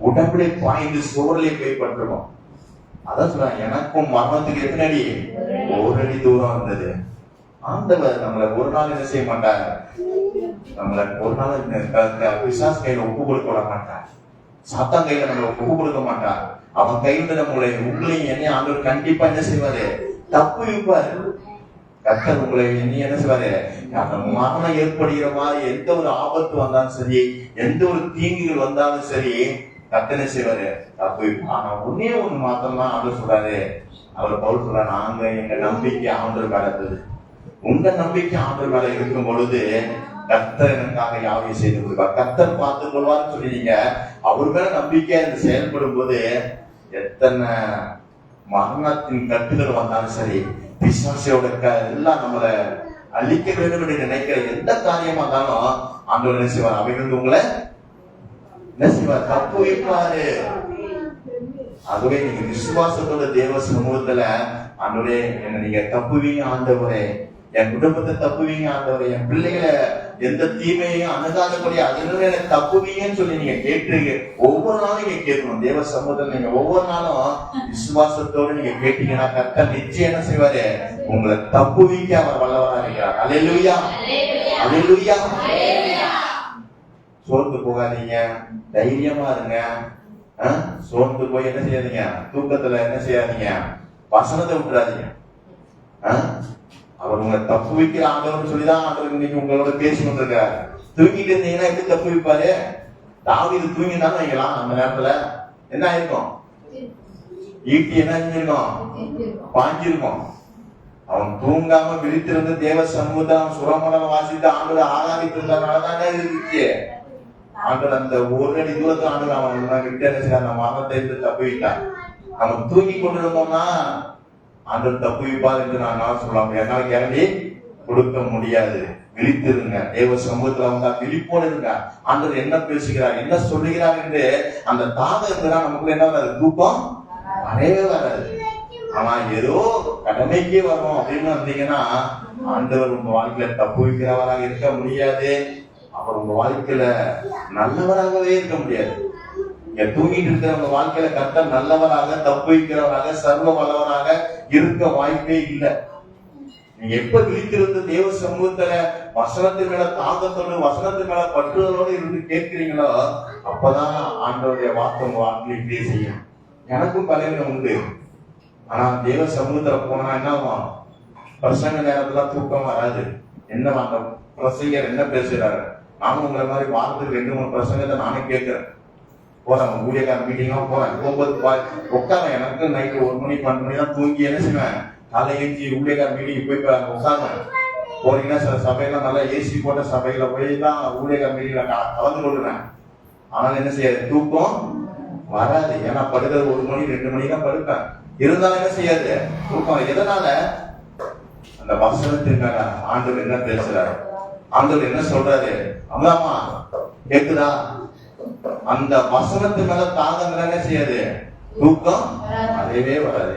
உடம்புல பாய்ந்து சுவரிலே போய் பட்டிருக்கும். அதான் சொல்றாங்க, எனக்கும் மரணத்துக்கு எத்தனை அடி? ஒரு அடி தூரம் இருந்தது. ஆண்டவர் நம்மளை ஒரு நாள் என்ன செய்ய மாட்டார், நம்மளை ஒரு நாள் பிசாசு கையில ஒப்பு கொடுக்க விட மாட்டார், சாத்தான் கையில நம்மளை ஒப்பு கொடுக்க மாட்டார். அவன் கையில நம்மளை உங்களையும் என்ன ஆண்டவர் கண்டிப்பா என்ன செய்வாரு, தப்பு வைப்பாரு. கர்த்தர் உங்களை என்ன செய்வாரு, அந்த மரணம் ஏற்படுகிற மாதிரி எந்த ஒரு ஆபத்து வந்தாலும் சரி, எந்த ஒரு தீங்குகள் வந்தாலும் சரி, கர்த்தர் என்ன செய்வாரு, தப்பு. ஆனா ஒன்னே ஒண்ணு மாத்திரம் தான் ஆண்டவர் சொல்றாரு. அவர் பவுல் சொல்றாரு, நாங்க எங்க நம்பிக்கை ஆண்டவர் மேல இருந்தது. உங்க நம்பிக்கை ஆண்டவர் மேல இருக்கும் பொழுது கர்த்தர் எனக்காக யாவையும் செய்து கொடுப்பார், கர்த்தர் பார்த்துக் கொள்வார்னு சொல்லிட்டீங்க. அவர் மேல நம்பிக்கையா இருந்து செயல்படும் போது எத்தனை மரணத்தின் கட்டுகள் வந்தாலும் சரி, பிசாசோட எல்லாம் நம்மளை அழிக்க வேண்டும் என்று நினைக்கிற எந்த காரியமா இருந்தாலும் ஆண்டவர் என்ன செய்வார், அவைகள் உங்களை என்ன செய்வார், தப்பு வைப்பாரு. ஆகவே நீங்க விசுவாசத்தோட தேவ சமூகத்துல ஆண்டவரே என்ன நீங்க தப்புவீங்க ஆண்டவரே, என் குடும்பத்தை தப்புவீங்க ஆண்டவரே, என் பிள்ளைகளை எந்த தீமையையும் அணுகாதபடி அதுல எனக்கு தப்புவீங்கன்னு சொல்லி நீங்க கேட்டு ஒவ்வொரு நாளும் நீங்க கேட்கணும். தேவ சமூகத்துல நீங்க ஒவ்வொரு நாளும் விசுவாசத்தோடு நீங்க கேட்டீங்கன்னா கர்த்தர் நிச்சயம் என்ன செய்வாரு, உங்களை தப்புவீங்க அவர் வல்லவரா இருக்கிறார். அல்லேலூயா, அல்லேலூயா. சோர்ந்து போகாதீங்க, தைரியமா இருங்க. சோர்ந்து போய் என்ன செய்யாதீங்க, தூக்கத்துல என்ன செய்யாதீங்க, வசனத்தை விட்டுறாதீங்க. அவர் உங்களை தப்பு வைக்கிற ஆண்டவர்னு சொல்லிதான் ஆண்டவர் இன்னைக்கு உங்களோட பேசி கொண்டிருக்காரு. தூங்கிட்டு இருந்தீங்கன்னா எப்படி தப்பு வைப்பாரு? தாவீது தூங்கினாலும் வைக்கலாம், அந்த நேரத்துல என்ன ஆயிருக்கும், ஈட்டி என்ன செஞ்சிருக்கும், பாஞ்சிருக்கும். அவன் தூங்காம விழித்திருந்து தேவ சமூகத்தை அவன் சுரமணம் வாசித்து ஆண்டவர் ஆராதித்து இருந்ததுனாலதான் இருந்துச்சு. ஆண்டவர் அந்த ஒரு அடி தூரத்தை ஆண்டவர் அவன் கிட்ட அந்த மரணத்தை தப்பு வைத்தான். அவன் தூங்கி கொண்டிருந்தோம்னா ஆண்டவர் தப்பு வைப்பார் என்று நான் சொல்லலாம். என்னால் கேரண்டி கொடுக்க முடியாது. விழித்திருங்க, தேவ சமூகத்துல வந்தா விழிப்போடு இருங்க. ஆண்டவர் என்ன பேசுகிறார், என்ன சொல்லுகிறார் என்று அந்த தாகம் இருந்தா நமக்குள்ள என்ன வராது, தூக்கம் வரவே வராது. ஆனா ஏதோ கடமைக்கே வரும் அப்படின்னு வந்தீங்கன்னா ஆண்டவர் உங்க வாழ்க்கையில தப்பு வைக்கிறவராக இருக்க முடியாது. அவர் உங்க வாழ்க்கையில நல்லவராகவே இருக்க முடியாது. தூங்கிட்டு இருக்கிற உங்க வாழ்க்கையில கர்த்தர் நல்லவராக, தப்பு வைக்கிறவராக, சர்வ வல்லவராக இருக்க வாய்ப்பே இல்லை. நீங்க எப்ப விழித்திருந்து தேவ சமூகத்துல வசனத்தின் மேல தாக்கத்தோடு, வசனத்தின் மேல பற்றுதலோடு இருந்து கேட்கிறீங்களோ அப்பதான் ஆண்டவருடைய வார்த்தை உங்க வாழ்க்கையில இப்படியே செய்யும். எனக்கும் பலவீனம் உண்டு. ஆனா தேவ சமூகத்துல போனா என்ன ஆகும், பிரசங்க நேரத்துல தூக்கம் வராது. என்ன அந்த பிரசங்கர் என்ன பேசுறாரு, நானும் உங்களை மாதிரி வாரத்துக்கு 2-3 பிரசங்கத்தை நானே கேட்கிறேன். போறேன் ஊழியக்கார மீட்டிங்லாம் போறேன், போகும்போது உட்காரேன். எனக்கு நைட்டு 1 மணி 12 மணி தான் தூங்கி என்ன செய்வேன், காலை ஏஞ்சி ஊழியக்கார மீட்டிங் போய் உட்காருவேன். போறீங்கன்னா சில சபையெல்லாம் நல்லா ஏசி போட்ட சபையில போய் தான் ஊழியக்கார மீட்டிங்ல கலந்து கொள்ளுறேன். ஆனால் என்ன செய்யாது, தூக்கம் வராது. ஏன்னா படுக்கிறது 1 மணி 2 மணி தான் படுப்பேன். இருந்தாலும் என்ன செய்யாது, தூக்கம். எதனால, அந்த வசனத்திற்காக ஆண்டவர் என்ன பேசுறாரு, ஆண்டவர் என்ன சொல்றாரு, அம்மாமா கேக்குதா, அந்த வசனத்து மேல தாகம் என்ன செய்யாது, தூக்கம் அதே வராது.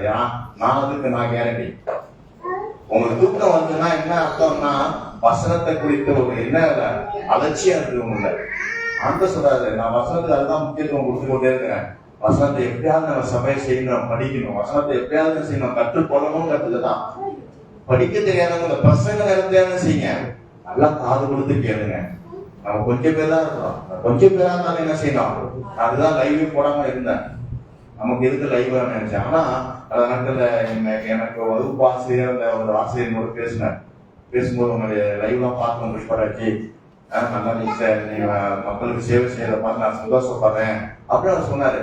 நான் அதுக்கு நான் கேரண்டி. உங்களுக்கு தூக்கம் வந்துன்னா என்ன அர்த்தம்னா வசனத்தை குறித்து ஒரு என்ன அலட்சியம் இருக்கு உங்களை. அந்த சொல்றாரு, நான் வசனத்துக்கு அதுதான் முக்கியத்துவம் கொடுத்து கொண்டே இருக்கிறேன். வசனத்தை எப்படியாவது நம்ம சபையை செய்யணும், படிக்கணும். வசனத்தை எப்படியாவது செய்யணும், கற்றுக்கொள்ளணும். கற்றுதான் படிக்க தெரியாதவங்க பிரசங்க நேரத்தையான செய்யுங்க, நல்லா காது கொடுத்து கேளுங்க. நம்ம கொஞ்சம் பேர் தான் இருக்கிறோம், கொஞ்சம் பேரா இருந்தாலும் என்ன செய்யணும், அதுதான் லைவே போடாம இருந்தேன். நமக்கு எதுக்கு லைவ் நினைச்சேன். ஆனா அந்த நாட்கள்ல எனக்கு வகுப்பு ஆசிரியர், அந்த ஒரு ஆசிரியர் பேசும்போது உங்களுடைய லைவ்லாம் பார்த்து உங்களுக்கு படாச்சு, நல்லா நீங்க மக்களுக்கு சேவை செய்யறத பார்த்து நான் சந்தோஷப்படுறேன் அப்படின்னு அவர் சொன்னாரு.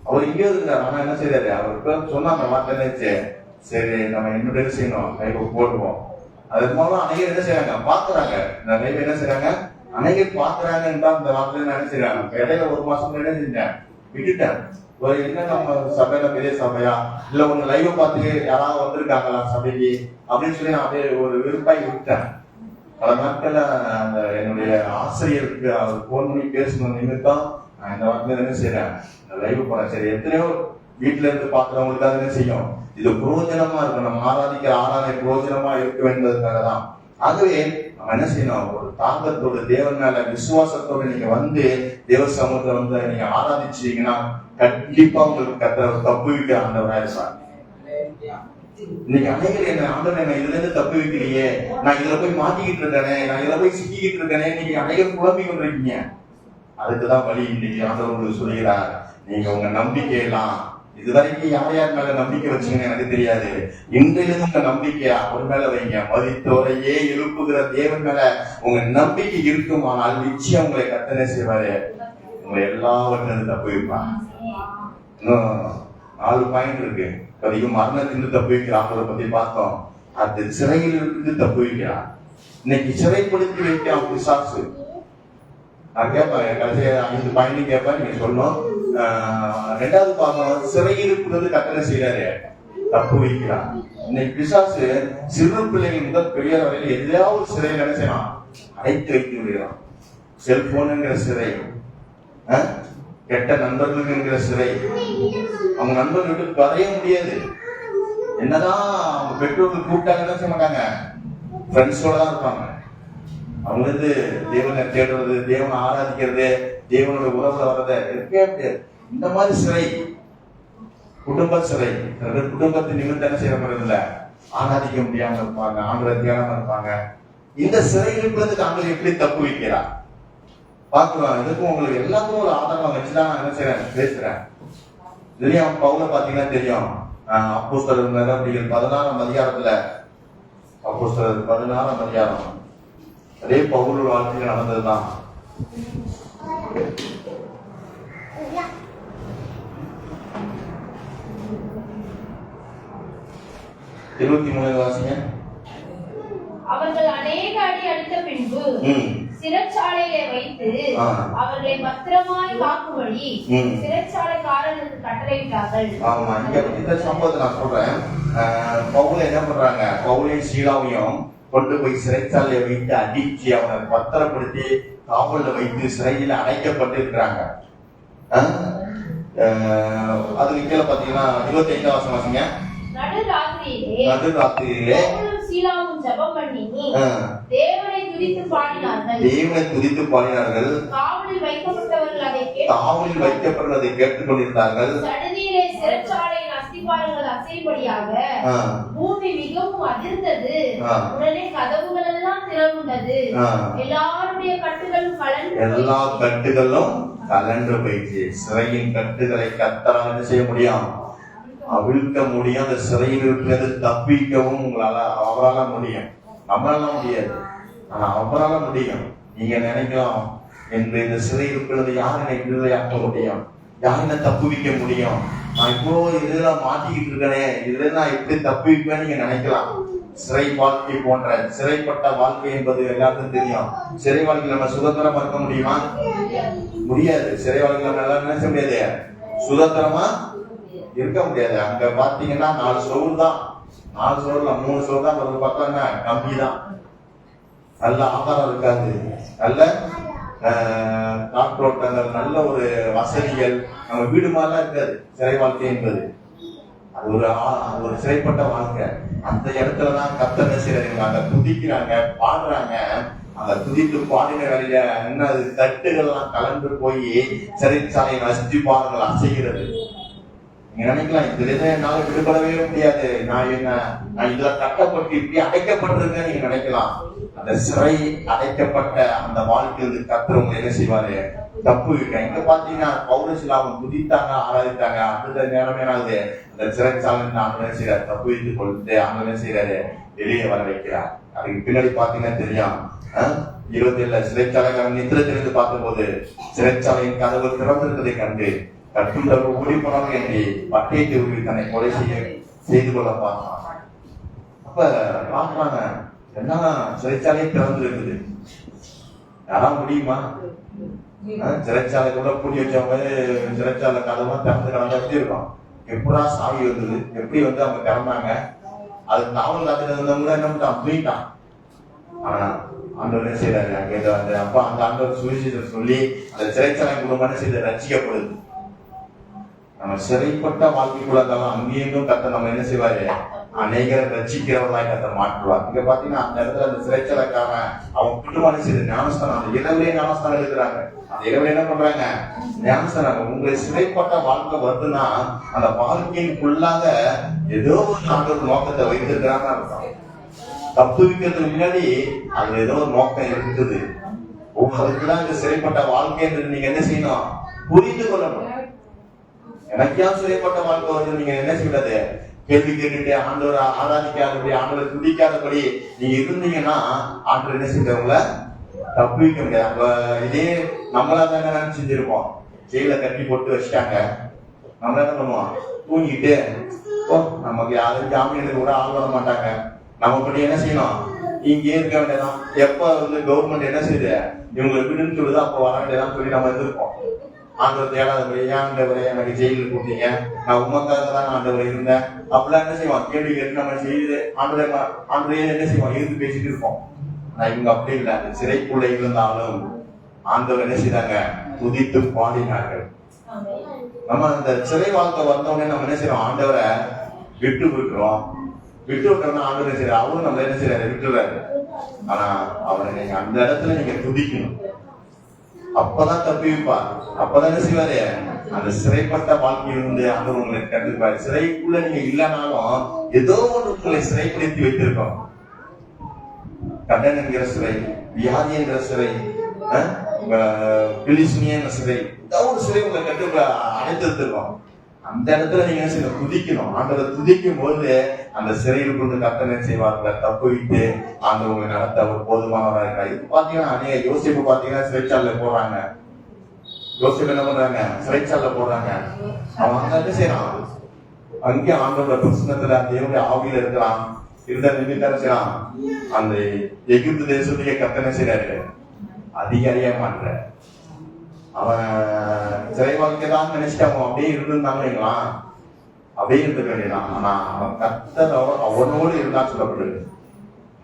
அவர் இங்கே இருந்தார். ஆனா என்ன செய்யறாரு, அவருக்கு சொன்னா அந்த வார்த்தை நினைச்சு, சரி நம்ம என்னுடைய செய்யணும், லைவ் போடுவோம். அது மூலம் அனைவரும் என்ன செய்யறாங்க, பாக்குறாங்க. இந்த லைவ் என்ன செய்யறாங்க, அனைவரும் பாக்குறாங்க. இந்த வார்த்தை என்ன செய்யறாங்க, இடையில 1 மாசம் என்ன செஞ்சேன், விட்டுட்டேன். ஒரு என்ன நம்ம சபையில பெரிய சபையா இல்ல ஒண்ணு லைவ் பார்த்து யாராவது வந்திருக்காங்களா சபைக்கு அப்படின்னு சொல்லி நான் அப்படியே ஒரு விருப்பாய் விட்டேன். பல நாட்கள்ல அந்த என்னுடைய ஆசிரியருக்கு அவர் போன் பண்ணி பேசணும் நிமித்தம் நான் இந்த வார்த்தையில என்ன செய்யறேன், லைவ் போறேன். சரி, எத்தனையோ வீட்டுல இருந்து பாக்குறவங்களுக்கு அது என்ன செய்யும், இது புரோஜனமா இருக்கும். நம்ம ஆராதிக்கிற ஆராதனை புரோஜனமா இருக்க வேண்டியதுக்காக தான். ஆகவே நம்ம என்ன செய்யணும்? ஒரு தாகத்தோட தேவன் மேல விசுவாசத்தோட நீங்க வந்து தேவ சமூகத்தை வந்து நீங்க ஆராதிச்சீங்கன்னா கண்டிப்பா உங்களுக்கு தப்பு வைக்க ஆண்டவரா இருப்பார். இன்னைக்கு அனைவரும் என்ன ஆண்டவர் என்ன இதுல இருந்து தப்பு வைக்கலையே, நான் இதுல போய் மாட்டிக்கிட்டு இருக்கேனே, நான் இதுல போய் சிக்கிக்கிட்டு இருக்கேனே, நீங்க அனைவரும் குழம்பி கொண்டிருக்கீங்க. அதுக்குதான் வழி இன்னைக்கு ஆண்டவர் உங்களுக்கு சொல்லுகிறார். நீங்க உங்க நம்பிக்கையெல்லாம் இதுவரைக்கும் யார் யார் மேல நம்பிக்கை வச்சீங்கன்னு எனக்கு தெரியாது. இன்றையிலிருந்து உங்க நம்பிக்கைய அவர் மேல வைங்க. மரித்தோரையே எழுப்புகிற தேவன் மேல உங்க நம்பிக்கை இருக்குமானால் நிச்சயம் உங்களை கர்த்தர் செய்வாரு. உங்களை எல்லாவற்றிலிருந்து தப்பு வைப்பார். இன்னும் 4 பாயிண்ட் இருக்கு. அதிகம் மரணத்திலிருந்து தப்பு வைக்கிறார். அவரை பத்தி பார்த்தோம். அது சிறையில் இருந்து தப்பு வைக்கிறார். இன்னைக்கு சிறைப்படுத்தி வைக்கிறான் பிசாசு. நான் கேட்பேன், கடைசியா 5 பாயிண்ட் கேட்பேன், நீங்க சொல்லணும். 2வது பார்க்கணும், சிறையில் இருக்கிறது கட்டளை செய்யறாரு, தப்பு வைக்கிறார். இன்னைக்கு பிசாசு சிறு பிள்ளைகள் முதல் பெரியார் வரையில் எதையாவது சிறையில் என்ன செய்யலாம்? அடைத்து வைத்து விடுகிறான். செல்போனுங்கிற சிறை, கெட்ட நண்பர்களுங்கிற சிறை. அவங்க நண்பர்கள் வீட்டுக்கு வரைய முடியாது. என்னதான் அவங்க பெற்றோர்கள் கூப்பிட்டாங்க என்ன செய்ய மாட்டாங்க, ஃப்ரெண்ட்ஸோட தான் இருப்பாங்க. அவங்க வந்து தேவனை தேடுறது, தேவனை ஆராதிக்கிறது, தேவனோட உறவுல வர்றதை இருக்கவே முடியாது. இந்த மாதிரி சிறை, குடும்ப சிறை. குடும்பத்தின் நிமித்தம் என்ன செய்யப்படுறதில்ல, ஆராதிக்க முடியாம இருப்பாங்க, ஆண்டவரை தியானமா இருப்பாங்க. இந்த சிறைகளுக்கு ஆண்டவர் எப்படி தப்பு வைக்கிறார் பாக்குறோம். இதுக்கும் உங்களுக்கு எல்லாத்துக்கும் ஒரு ஆதாரம் வச்சுதான் நான் என்ன செய்யறேன், பேசுறேன். இதுலயும் பவுல பாத்தீங்கன்னா தெரியும். அப்போஸ்தலர் நடவடிக்கைகள் 16ஆம் அதிகாரத்துல, அப்போஸ்தலர் 16ஆம் அதிகாரம், அதே பவுல் வாழ்க்கையில் நடந்ததுதான். இருபத்தி 3 வாசிங்க. அவர்கள் அநேக அடி அடித்த பின்பு சிறைச்சாலையிலே வைத்து அவர்களை பத்திரமாய் காக்கும்படி சிறைச்சாலைக்காரர்களுக்கு கட்டளையிட்டார்கள். ஆமா, இந்த சம்பவத்தை நான் சொல்றேன். பவுல என்ன பண்றாங்க, பவுலையும் சீலாவையும் கொண்டு போய் சிறைச்சாலையை வைத்து அடிச்சு அவனை பத்திரப்படுத்தி காவல்ல வைத்து சிறையில அடைக்கப்பட்டு இருக்கிறாங்க. அதுக்கு கீழே பாத்தீங்கன்னா 25ஆம் வசனம் வாசிங்க. நடுராத்திரியிலே சீலாவும் ஜெபம் பண்ணி தேவனை துதித்து பாடினார்கள். காவலில் வைக்கப்பட்டவர்கள் அதை கேட்டுக்கொண்டிருந்தார்கள். சடுதியிலே சிறைச்சாலையின் அஸ்திபாரங்கள் அசைபடியாக பூமி மிகவும் அதிர்ந்தது. உடனே கதவுகள் எல்லாம் திறவுண்டது. எல்லாருடைய கட்டுகளும் எல்லா கட்டுகளும் கலன்று போயிடுச்சு. சிறையின் கட்டுகளை கர்த்தரால் என்ன செய்ய முடியும், அவிழ்க்க முடியும். அந்த சிறையில் இருக்கிறது தப்பிக்கவும் உங்களால, அவரால் முடியும். நம்மளால முடியாது, ஆனா அவரால் முடியும். நீங்க நினைக்கலாம், என்று இந்த சிறை இருக்கிறது யார் என்னை விடுதலையாக்க முடியும், யார் என்ன தப்புவிக்க முடியும், நான் இப்போ இதுல மாட்டிக்கிட்டு இருக்கனே, இதுல நான் எப்படி தப்புவிப்பேன்னு நீங்க நினைக்கலாம். சிறை வாழ்க்கை போன்ற சிறைப்பட்ட வாழ்க்கை என்பது எல்லாருக்கும் தெரியும். சிறை வாழ்க்கையில் நம்ம சுதந்திரமா இருக்க முடியுமா? முடியாது. சிறை வாழ்க்கையில் நல்லா நினைச்ச முடியாது, சுதந்திரமா இருக்க முடியாது. அங்க பாத்தீங்கன்னா 4 சுவர் தான், 4 சுவர்ல 3 சுவர் தான், ஒரு பக்கம் என்ன கம்பி தான். நல்ல ஆதாரம் இருக்காது, நல்ல காற்றோட்டங்கள், நல்ல ஒரு வசதிகள், நம்ம வீடு மாதிரிலாம் இருக்காது. சிறை வாழ்க்கை என்பது அது ஒரு சிறைப்பட்ட வாழ்க்கை. அந்த இடத்துலதான் கர்த்தர் செய்யறாங்க, அங்க துதிக்கிறாங்க, பாடுறாங்க. அந்த துதித்து பாடின வேலையில என்ன தட்டுகள் எல்லாம் கலந்து போய் சிறைச்சாலையின் அஸ்திபாரங்கள் அசைகிறது. நீங்க நினைக்கலாம், இதுல என்னால விடுபடவே முடியாது, நான் இதுல கட்டப்பட்டு இப்படி அடைக்கப்பட்டிருக்கேன் நீங்க நினைக்கலாம். அந்த சிறை அடைக்கப்பட்ட அந்த வாழ்க்கையில் கர்த்தர் உங்களை என்ன செய்வாரு, தப்பு இருக்க. இங்க பாத்தீங்கன்னா பவுலசிலாவும் துதித்தாங்க, ஆராதித்தாங்க. அடுத்த நேரம் என்னாவது அந்த சிறைச்சாலை ஆண்டவன் செய்யறாரு, தப்பு வைத்துக் கொண்டு ஆண்டவன் செய்யறாரு, வெளியே வர வைக்கிறார். அதுக்கு பின்னாடி பாத்தீங்கன்னா தெரியும், 27 சிறைச்சாலைக்காரன் நித்திரத்திலிருந்து பார்க்கும் போது சிறைச்சாலையின் கதவு திறந்திருப்பதை கண்டு கட்டுண்டவர் ஓடி போனார்கள் என்று பட்டயத்தை உருவி தன்னை கொலை செய்து கொள்ள பார்த்தான். அப்ப பாக்குறாங்க, என்ன சிறைச்சாலையே திறந்து இருக்குது, யாரா முடியுமா? சிறைச்சாலை கூட பூட்டி வச்சவங்க சிறைச்சாலை கதவு திறந்து கடந்த எப்படி இருக்கும், எப்படா சாவி வந்தது, எப்படி வந்து அவங்க திறந்தாங்க? அது காவல் காத்துட்டு இருந்தவங்க என்ன பண்ணிட்டான், தூங்கிட்டான். ஆனா ஆண்டவர் என்ன செய்யறாரு, அங்க அப்ப அந்த ஆண்டவர் சுவிசேஷம் சொல்லி அந்த சிறைச்சாலை குடும்பம் என்ன செய்து ரட்சிக்கப்படுது. நம்ம சிறைப்பட்ட வாழ்க்கைக்குள்ள இருந்தாலும் அங்கேயும் கத்த நம்ம என்ன செய்வாரு, அநேகரை ரட்சிக்கிறவர்களாய் கர்த்தர் மாற்றுவார். இங்க பாத்தீங்கன்னா அந்த இடத்துல அந்த சிறைச்சலக்காரன் அவன் குடும்பம் செய்து ஞானஸ்தானம், அந்த இரவிலே ஞானஸ்தானம் எடுக்கிறாங்க. அந்த இரவிலே என்ன பண்றாங்க? ஞானஸ்தானம். உங்களை சிறைப்பட்ட வாழ்க்கை வருதுன்னா அந்த வாழ்க்கைக்குள்ளாக ஏதோ ஒரு ஆண்டவர் நோக்கத்தை வைத்திருக்கிறான்னு அர்த்தம். தப்பு வைக்கிறதுக்கு முன்னாடி அதுல ஏதோ ஒரு நோக்கம் இருக்குது. அதுக்குதான் இந்த சிறைப்பட்ட வாழ்க்கை நீங்க என்ன செய்யணும்? புரிந்து கொள்ளணும். எனக்கே சிறைப்பட்ட வாழ்க்கை வந்து நீங்க என்ன செய்யறது? கேள்வி கேட்டுட்டு ஆண்டவர் ஆராதிக்காதபடி, ஆண்டவர் துடிக்காதபடி நீங்க இருந்தீங்கன்னா ஆண்டவர் என்ன செஞ்சவங்கள தப்பு வைக்க முடியாது. அப்ப இதே நம்மளா தானே செஞ்சிருப்போம். ஜெயில கட்டி போட்டு வச்சுட்டாங்க, நம்ம என்ன பண்ணுவோம்? தூங்கிட்டு நமக்கு யாரும் ஜாமீனுக்கு கூட ஆள் வர மாட்டாங்க. நம்ம படி என்ன செய்யணும்? இங்கே இருக்க வேண்டியதான். எப்ப வந்து கவர்மெண்ட் என்ன செய்யுது இவங்களை விடுன்னு சொல்லுது அப்ப வர வேண்டியதான் சொல்லி நம்ம இருந்திருப்போம். ஆண்டவர் தேடாதபடி, ஏன் ஆண்டவரை எனக்கு ஜெயிலுக்கு கூட்டீங்க, நான் உமக்காக தான் ஆண்டவர் இருந்தேன் அப்படிலாம் என்ன செய்வோம்? கேள்வி கேட்டு நம்ம செய்யுது ஆண்டவரே என்ன செய்வோம்? இருந்து பேசிட்டு இருப்போம். நான் இவங்க அப்படி இல்லை. அந்த சிறைக்குள்ள இருந்தாலும் ஆண்டவர் என்ன செய்தாங்க? துதித்து பாடினார்கள். நம்ம அந்த சிறை வாழ்க்கை வந்தோடனே நம்ம என்ன செய்யறோம்? ஆண்டவரை விட்டு விட்டுறோம். விட்டு விட்டோம்னா ஆண்டவர் என்ன செய்யறாரு? அவரும் நம்ம என்ன செய்யறாரு? விட்டுறாரு. ஆனா அவரை நீங்க அந்த இடத்துல நீங்க துதிக்கணும். அப்பதான் தப்பிப்பார். அப்பதான் என்ன செய்வாரு? அந்த சிறைப்பட்ட வாழ்க்கையிலிருந்து ஆண்டவர் உங்களை கண்டிப்பாரு. சிறைக்குள்ள நீங்க இல்லைனாலும் ஏதோ ஒன்று உங்களை சிறைப்படுத்தி வைத்திருக்கோம். கடன் என்கிற சிறை, வியாதி என்கிற சிறை, பிலிஸ்னிய சிறை, ஏதாவது ஒரு சிறை உங்களை கட்டு அடைத்திருக்கோம். அந்த இடத்துல நீங்க என்ன செய்யணும்? துதிக்கணும். ஆண்டவரை துதிக்கும் போது அந்த சிறையில் கொண்டு கர்த்தனை செய்வாங்க, தப்பு வைத்து ஆண்டவங்க நடத்த ஒரு போதுமானவராக இருக்காரு. இது பாத்தீங்கன்னா நீங்க யோசிப்பு பாத்தீங்கன்னா சிறைச்சாலைல போடுறாங்க. யோசிப்பு என்ன பண்றாங்க? சிறைச்சாலைல போடுறாங்க. அவன் அங்க என்ன செய்யறான்? அங்கே ஆண்டவரோட பிரசனத்துல தேவனுடைய ஆவியில இருக்கிறான். இருந்த நிமிடம் செய்யறான். அந்த எகிப்து தேசத்துடைய கர்த்தனை செய்யறாரு, அதிகாரியா மாற்ற. அவன் சிறை வாழ்க்கை தான் நினைச்சிட்டு அவன் அப்படியே இருந்திருந்தாங்களா? அப்படியே இருக்க வேண்டியதான். ஆனா அவன் கர்த்தர் அவனோடு இருந்தான்னு சொல்லப்படுது.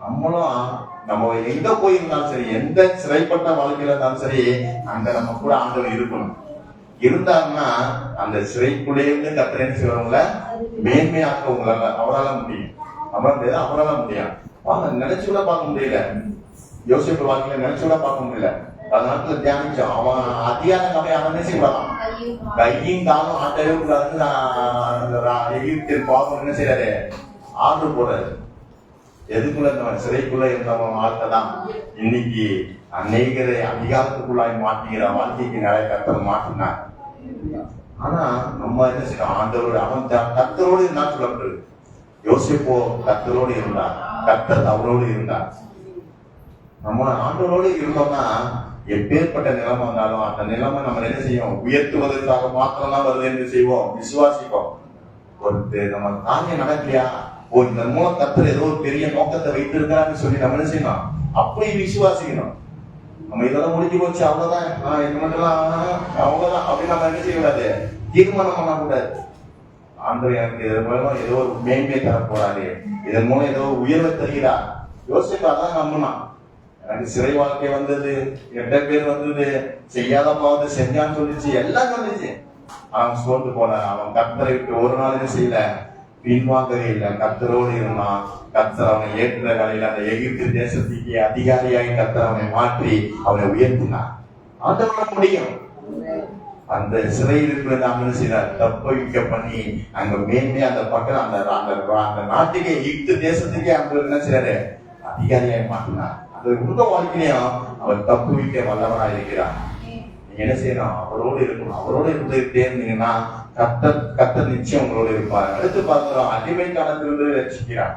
நம்மளும் நம்ம எங்க போயிருந்தாலும் சரி, எந்த சிறைப்பட்ட வாழ்க்கையில இருந்தாலும் சரி, அங்க நம்ம கூட ஆண்டவர் இருக்கணும். இருந்தாங்கன்னா அந்த சிறைக்குள்ளே இருந்து கர்த்தர் என்ன செய்வாங்கள மேன்மையாக்க உங்களால அவரால் முடியும். அவரால் முடியும். நினைச்சு கூட பார்க்க முடியல. யோசிப்பு வாழ்க்கையில நினைச்சு கூட பார்க்க முடியல. அதனால தியானிச்சோம். அவன் அதிகாரம் நம்ம அவனே செய்வான். கையும் காலம் ஆட்டவே கூடாதுன்னு எகிப்து பாவம் என்ன செய்யறாரு? ஆர்டர் போடுறாரு. எதுக்குள்ள இருந்தவன்? சிறைக்குள்ள இருந்தவன் வாழ்க்கை தான் இன்னைக்கு அநேகரை அதிகாரத்துக்குள்ளாய் மாட்டுகிற வாழ்க்கைக்கு நிறைய கர்த்தர் மாட்டினார். ஆனா நம்ம என்ன செய்யறோம்? ஆண்டவரோடு அவன் கர்த்தரோடு இருந்தா சொல்லப்படுது. யோசிப்போ கர்த்தரோடு இருந்தார், கர்த்தர் அவரோடு இருந்தார். நம்ம ஆண்டவரோடு இருந்தோம்னா எப்பேற்பட்ட நிலைமை வந்தாலும் அந்த நிலைமை நம்ம என்ன செய்யும்? உயர்த்துவதற்காக மாத்திரம் தான் வருது என்று செய்வோம், விசுவாசிப்போம். ஒரு நம்ம காரியம் நடக்கலையா? இந்த மூலம் கர்த்தர் ஏதோ ஒரு பெரிய நோக்கத்தை வைத்திருக்கிறான்னு சொல்லி நம்ம என்ன செய்யணும்? அப்படி விசுவாசிக்கணும். நம்ம இதெல்லாம் முடிஞ்சு போச்சு, அவ்வளவுதான், இது மட்டும் அவ்வளவுதான் அப்படின்னு நம்ம என்ன செய்யக்கூடாது? தீர்மானம் பண்ணக்கூடாது. ஆண்டவர் எனக்கு இதன் மூலம் ஏதோ ஒரு மேன்மை தர போறாரு, இதன் மூலம் ஏதோ உயர்வை தருகிறார். யோசிப்பாதான் நம்பினான். எனக்கு சிறை வாழ்க்கை வந்தது, 8 பேர் வந்தது, செய்யாத பாவத்தை செஞ்சான்னு சொல்லிச்சு, எல்லாம் சொல்லிச்சு. அவன் சோர்ந்து போன. அவன் கர்த்தரை விட்டு ஒரு நாளுமே செய்யல, பின்வாங்கவே இல்லை. கர்த்தரோடு இருந்தான். கர்த்தர் அவனை ஏற்ற வேலையில அந்த எகிப்து தேசத்துக்கு அதிகாரியாக கர்த்தர் அவனை மாற்றி அவனை உயர்த்தினார். ஆண்டவரால் முடியும். அந்த சிறையில் இருக்கிற என்ன செய்யறார்? தப்பிக்க பண்ணி அங்க மேன்மையா அந்த பக்கம் அந்த நாட்டுக்கே எகிப்து தேசத்துக்கே அங்க என்ன செய்யறாரு? அதிகாரியாக மாற்றினார். அந்த உங்க வாழ்க்கையிலையும் அவர் தப்பு வைக்க வல்லவராக இருக்கிறார். நீங்க என்ன செய்யணும்? அவரோடு இருக்கணும். அவரோடு இருந்துகிட்டே இருந்தீங்கன்னா கர்த்தர் நிச்சயம் உங்களோட இருப்பார். அடுத்து பார்க்கிறோம், அடிமைத்தனத்திலிருந்து ரட்சிக்கிறார்.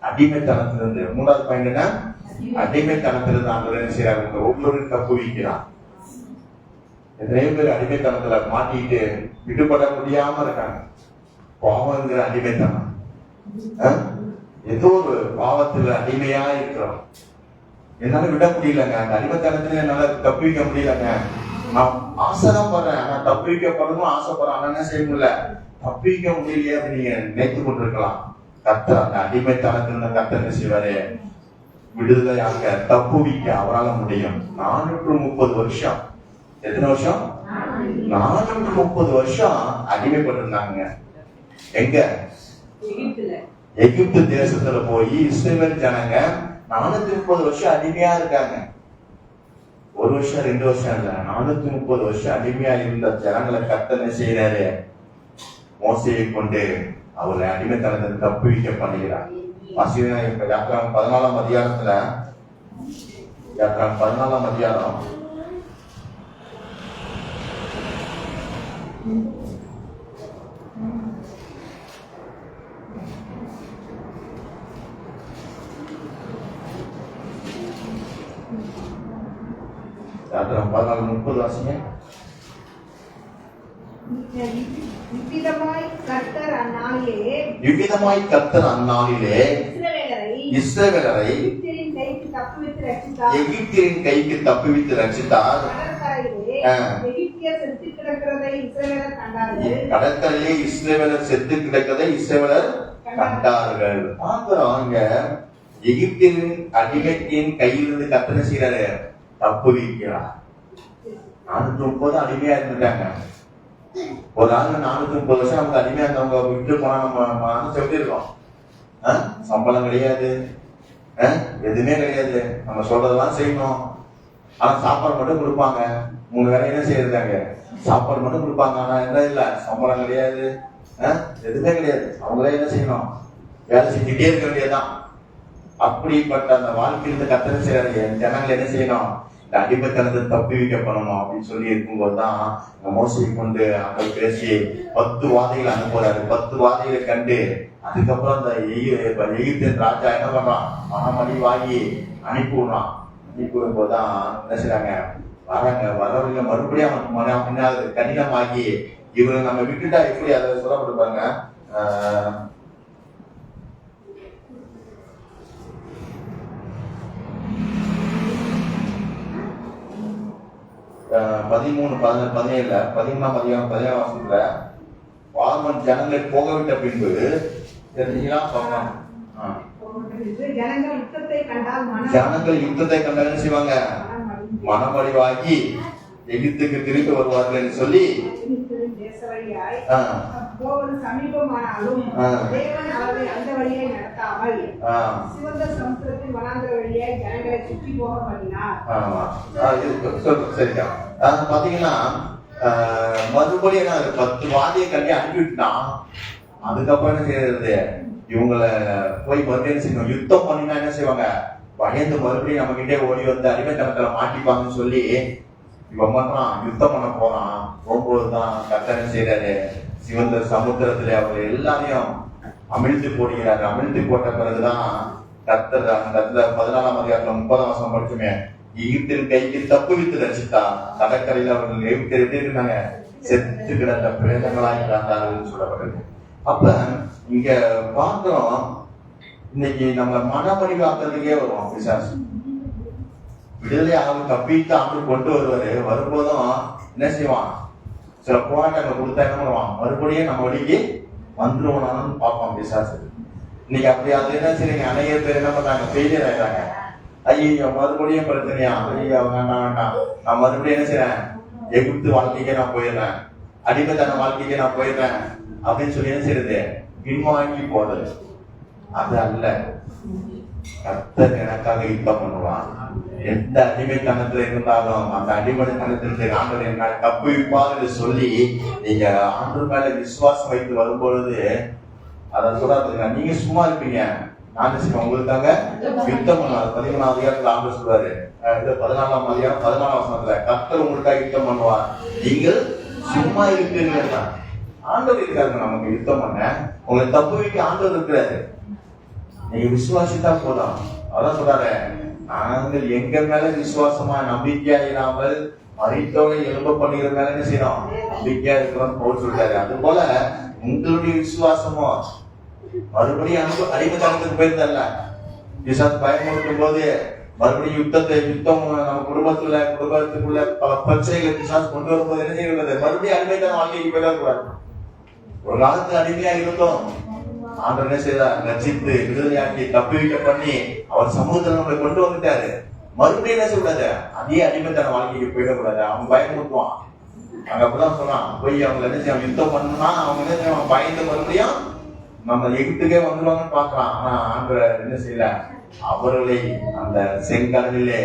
அடிமைத்தனத்திலிருந்து 3வது பாயிண்ட் என்ன? அடிமைத்தனத்திலிருந்து ஆண்டவர் என்ன செய்யறாரு? ஒவ்வொரு தப்பு வைக்கிறார். எத்தனையோ பேர் அடிமைத்தனத்துல மாட்டிட்டு விடுபட முடியாம இருக்காங்க. பாவங்கிற அடிமைத்தனம். ஏதோ ஒரு பாவத்துல அடிமையா இருக்கிறோம். என்னால விட முடியலங்க. அந்த அடிமைத்தனத்துல என்னால தப்பிக்க முடியலங்க. நான் ஆசைதான் படுறேன், ஆனா தப்பிக்கப்படணும் ஆசைப்படுறேன், ஆனா என்ன செய்ய முடியல, தப்பிக்க முடியலையே அப்படின்னு நீங்க நினைத்து கொண்டிருக்கலாம். கர்த்தர் அந்த அடிமைத்தனத்துல கர்த்தர் என்ன செய்வாரு? விடுதலையாக தப்புவிக்க அவரால் முடியும். 430 வருஷம். எத்தனை வருஷம்? 430 வருஷம் அடிமைப்பட்டிருந்தாங்க. எங்க? எகிப்து தேசத்துல போய் இஸ்ரவேல் ஜனங்க 430 வருஷம் அடிமையா இருக்காங்க. 1 வருஷம் 2 வருஷம் இல்ல, 430 வருஷம் அடிமையா இருந்த ஜனங்களை கர்த்தர் செய்யறாரு, மோசையை கொண்டு அவரை அடிமைத்தனத்தை தப்புவிக்க பண்ணுகிறார். யாத்திராகமம் 14ஆம் அதிகாரத்துல, யாத்திராகமம் 14ஆம் அதிகாரம் யாத்திராகமம் 14:30 வாசிங்க. இவ்விதமாய் கர்த்தர் அந்நாளிலே இஸ்ரவேலரை எகிப்தியரின் கைக்கு தப்புவித்து ரட்சித்தார். கடற்கரையிலே இஸ்ரவேலர் செத்து கிடக்கிறதை இஸ்ரவேலர் கண்டார்கள். அங்க எகிப்தியரின் அடிமையின் கையிலிருந்து கர்த்தர் செய்யறாரு, தப்புவிக்கிறார். 430 அடிமையா இருந்துட்டாங்க. ஒரு ஆள் 430 வருஷம் நமக்கு அடிமையா இருந்தவங்க விட்டு போனா நம்ம எப்படி இருக்கோம்? சம்பளம் கிடையாது, எதுவுமே கிடையாது, நம்ம சொல்றதெல்லாம் செய்யணும். ஆனா சாப்பாடு மட்டும் கொடுப்பாங்க. 3 வேலை என்ன செய்யறாங்க? சாப்பாடு மட்டும் கொடுப்பாங்க. ஆனா என்ன இல்ல, சம்பளம் கிடையாது, எதுவுமே கிடையாது. அவங்களே என்ன செய்யணும்? வேலை செஞ்சுட்டே இருக்க வேண்டியதுதான். அப்படிப்பட்ட அந்த வாழ்க்கையிலிருந்து கர்த்தர் செய்யறாரு, ஜனங்கள் என்ன செய்யணும்? இந்த அடிமைத்தனத்தை தப்புவிக்க பண்ணணும் அப்படின்னு சொல்லி இருக்கும்போதுதான் மோசையை கொண்டு அங்க பேசி 10 வாதைகளை அனுப்புறாரு. 10 வாதைகளை கண்டு அதுக்கப்புறம் அந்த எகிப்தின் ராஜா என்ன பண்றான்? மனமடி வாங்கி அனுப்பி விடுறான். அனுப்பி விடும் போதுதான் என்ன செய்றாங்க? வரவங்க மறுபடியும் அவன் கடினமாகி இவரை நம்ம விட்டுட்டா எப்படி அதை சொல்லப்படுப்பாங்க? 13:17 13ஆம் அதிகாரம் 17ஆம் வசனத்துல பார்வோன் ஜனங்களை போகவிட்ட பின்பு தெரிஞ்சுங்களா? ஜனங்கள் யுத்தத்தை கண்டால் செய்வாங்க, மனமடிவாகி எகிப்துக்கு திருப்பி வருவார்கள் என்று சொல்லி பாத்தீங்கன்னா மறுபடியும் 10 வாதியை கட்டி அனுப்பிவிட்டான். அதுக்கப்புறம் என்ன செய்யறது? இவங்களை போய் மறுபடியும் செய்யணும். யுத்தம் பண்ணினா என்ன செய்வாங்க? பயந்து மறுபடியும் நம்ம கிட்டே ஓடி வந்து அடிமைத்தனத்துல மாட்டிப்பாங்கன்னு சொல்லி இவன் பண்றான், யுத்தம் பண்ண போறான். போகும்போதுதான் கர்த்தர் செய்யறாரு, சிவந்த சமுத்திரத்துல அவங்க எல்லாரையும் அமிழ்த்து போடுகிறாரு. அமிழ்த்து போட்ட பிறகுதான் கர்த்தர் அந்த 14ஆம் அதிகாரத்துல 30ஆம் வசனம் படிச்சுமே, எகிப்தின் கைக்கு தப்புவித்து ரட்சித்தா. கடற்கரையில் அவர்கள் எகிப்தியர் எப்படி இருந்தாங்க? செத்து கிடந்த பிரேதங்களாக இருந்தார்கள் சொல்லப்படுது. அப்ப இங்க பார்க்கிறோம், இன்னைக்கு நம்ம மனமடி ஆக்கிறதுக்கே வருவோம் பிசாசு. விடுதலை அவங்க தப்பித்து ஆண்டு கொண்டு வருவாரு. வரும்போதும் என்ன செய்வான்? சில போராட்டங்களை கொடுத்தா என்ன பண்ணுவான்? மறுபடியும் நம்ம வழிக்கு வந்துருவோம்னு பார்ப்பான் பிசாசு. இன்னைக்கு அப்படி அது என்ன செய்யுங்க? அநேக பேர் என்ன பண்றாங்க? ஃபெயிலியர் ஆயிடுறாங்க. ஐயோ மறுபடியும் பிரச்சனையா? ஐயோ வேண்டாம், நான் மறுபடியும் என்ன செய்யறேன்? எகிப்து வாழ்க்கைக்கே நான் போயிடுறேன், அடிமைத்தன வாழ்க்கைக்கே நான் போயிடுறேன் அப்படின்னு சொல்லி என்ன செய்யறது? பின்வாங்கி போறது. அது அல்ல, கர்த்தர் எனக்காக யுத்தம் பண்ணுவான். எந்த அடிமைத்தனத்துல இருந்தாலும் அந்த அடிமைத்தனத்திலிருந்து ஆண்டவர் என்ன தப்புவிப்பார் என்று சொல்லி நீங்க ஆண்டவர் மேல விசுவாசம் வைத்து வரும்பொழுது அதை சொல்றாங்க, நீங்க சும்மா இருப்பீங்க, நான் உங்களுக்காக யுத்தம் பண்ணுவார். 13ஆம் அதிகாரத்துல ஆண்டவர் சொல்றாரு, 14ஆம் அதிகாரம் 14ஆம் வசனத்துல கர்த்தர் உங்களுக்காக யுத்தம் பண்ணுவார், நீங்கள் சும்மா இருப்பீங்க. ஆண்டவர் இருக்காரு நமக்கு யுத்தம் பண்ண, உங்களை தப்புவிக்க ஆண்டவர் இருக்கிறாரு. நீங்க விசுவாசித்தா போதும். அதான் சொல்றாரு, நாங்கள் எங்க மேல விசுவாசமா நம்பிக்கையா இல்லாமல் மரித்தோரை எழும்ப பண்ணுகிற மேல என்ன செய்யணும்? நம்பிக்கையா இருக்கிறோம் போல் சொல்றாரு. அது போல உங்களுடைய விசுவாசமும் மறுபடியும் அடிமைத்தனத்துக்கு போயிருந்தல்ல, விசுவாசம் பயமுறுத்தும் போது மறுபடியும் யுத்தம் நம்ம குடும்பத்துக்குள்ள பல பிரச்சனைகளை விசுவாசம் கொண்டு வரும்போது என்ன செய்யறது? மறுபடியும் அடிமைத்தன வாழ்க்கைக்கு போயிடக்கூடாது. ஒரு காலத்துல அடிமையா இருந்தோம், ஆண்டவர் என்ன செய்தார்? ரட்சித்து விடுதலையாக்கி தப்புவிக்க பண்ணி அவர் சமூகத்துல நம்மளை கொண்டு வந்துட்டாரு. மறுபடியும் என்ன செய்யக்கூடாது? அதே அடிமைத்தன வாழ்க்கைக்கு போயிடக்கூடாது. அவன் பயமுறுத்துவான். அங்க அப்பதான் சொன்னான், போய் அவங்க என்ன செய்ய யுத்தம் பண்ணா அவங்க என்ன செய்வாங்க? பயந்து மறுபடியும் நம்ம எகிப்துக்கே வந்துருவாங்கன்னு பாக்கலாம். ஆனா ஆண்டவர் என்ன செய்யல, அவர்களை அந்த செங்கடலிலே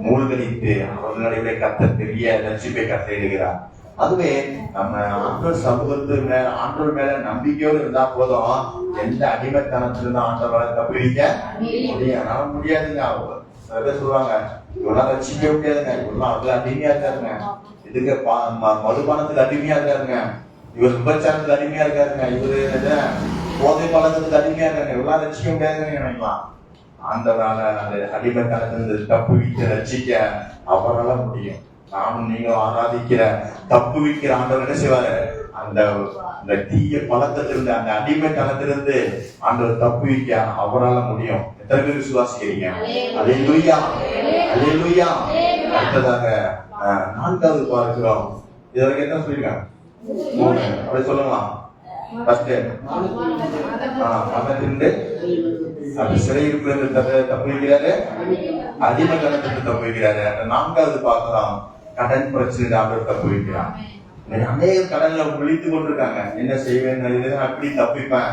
மூழ்கடித்து அவர்களுடைய கர்த்தர் பெரிய ரட்சிப்பை கட்டளையிடுகிறார். அதுவே நம்ம ஆண்டவர் சமூகத்து மேல, ஆண்டவர் மேல நம்பிக்கையோடு இருந்தா போதும். எந்த அடிமைத்தனத்திலிருந்து ஆண்டவரால் தப்பிக்க முடியும் முடியாதுங்க. சில பேர் சொல்லுவாங்க, இவெல்லாம் ரட்சிக்க முடியாதுங்க, இவெல்லாம் அதுல அடிமையா இருக்காருங்க, இதுக்கு மதுபானத்துக்கு அடிமையா இருக்காருங்க, இவர் விபச்சாரத்துக்கு அடிமையா இருக்காருங்க, இவரு போதை பழக்கத்துக்கு அடிமையா இருக்காங்க, இவெல்லாம் ரட்சிக்க முடியாதுன்னு நினைக்கலாம். ஆண்டவரால அந்த அடிமைத்தனத்திலிருந்து தப்புவிக்க ரட்சிக்க அவரால் முடியும். நானும் நீங்களும் ஆராதிக்கிற தப்புவிக்கிற ஆண்டவர் என்ன செய்வாரு, அந்த தீய பழக்கத்திலிருந்து, அந்த அடிமைத்தனத்திலிருந்து ஆண்டவர் தப்புவிக்க அவரால் முடியும். எத்தனை பேர் விசுவாசிக்கிறீங்க? அல்லேலூயா, அல்லேலூயா. அடுத்ததாக 4வது பார்க்கிறோம். இதற்கு என்ன சொல்லிருக்காங்க? 3. அப்படி சொல்லலாம். மதத்திலிருந்து அந்த சிறையிருப்பிலிருந்து தப்புவிக்கிறாரு, அடிமைத்தனத்திலிருந்து தப்புவிக்கிறாரு. 4வது பார்க்கலாம், கடன் பிரச்சனை ஆண்டவர் தப்புவிக்கிறான். அநேக கடன்ல விழித்து கொண்டிருக்காங்க. என்ன செய்வேன், அப்படி தப்பிப்பேன்,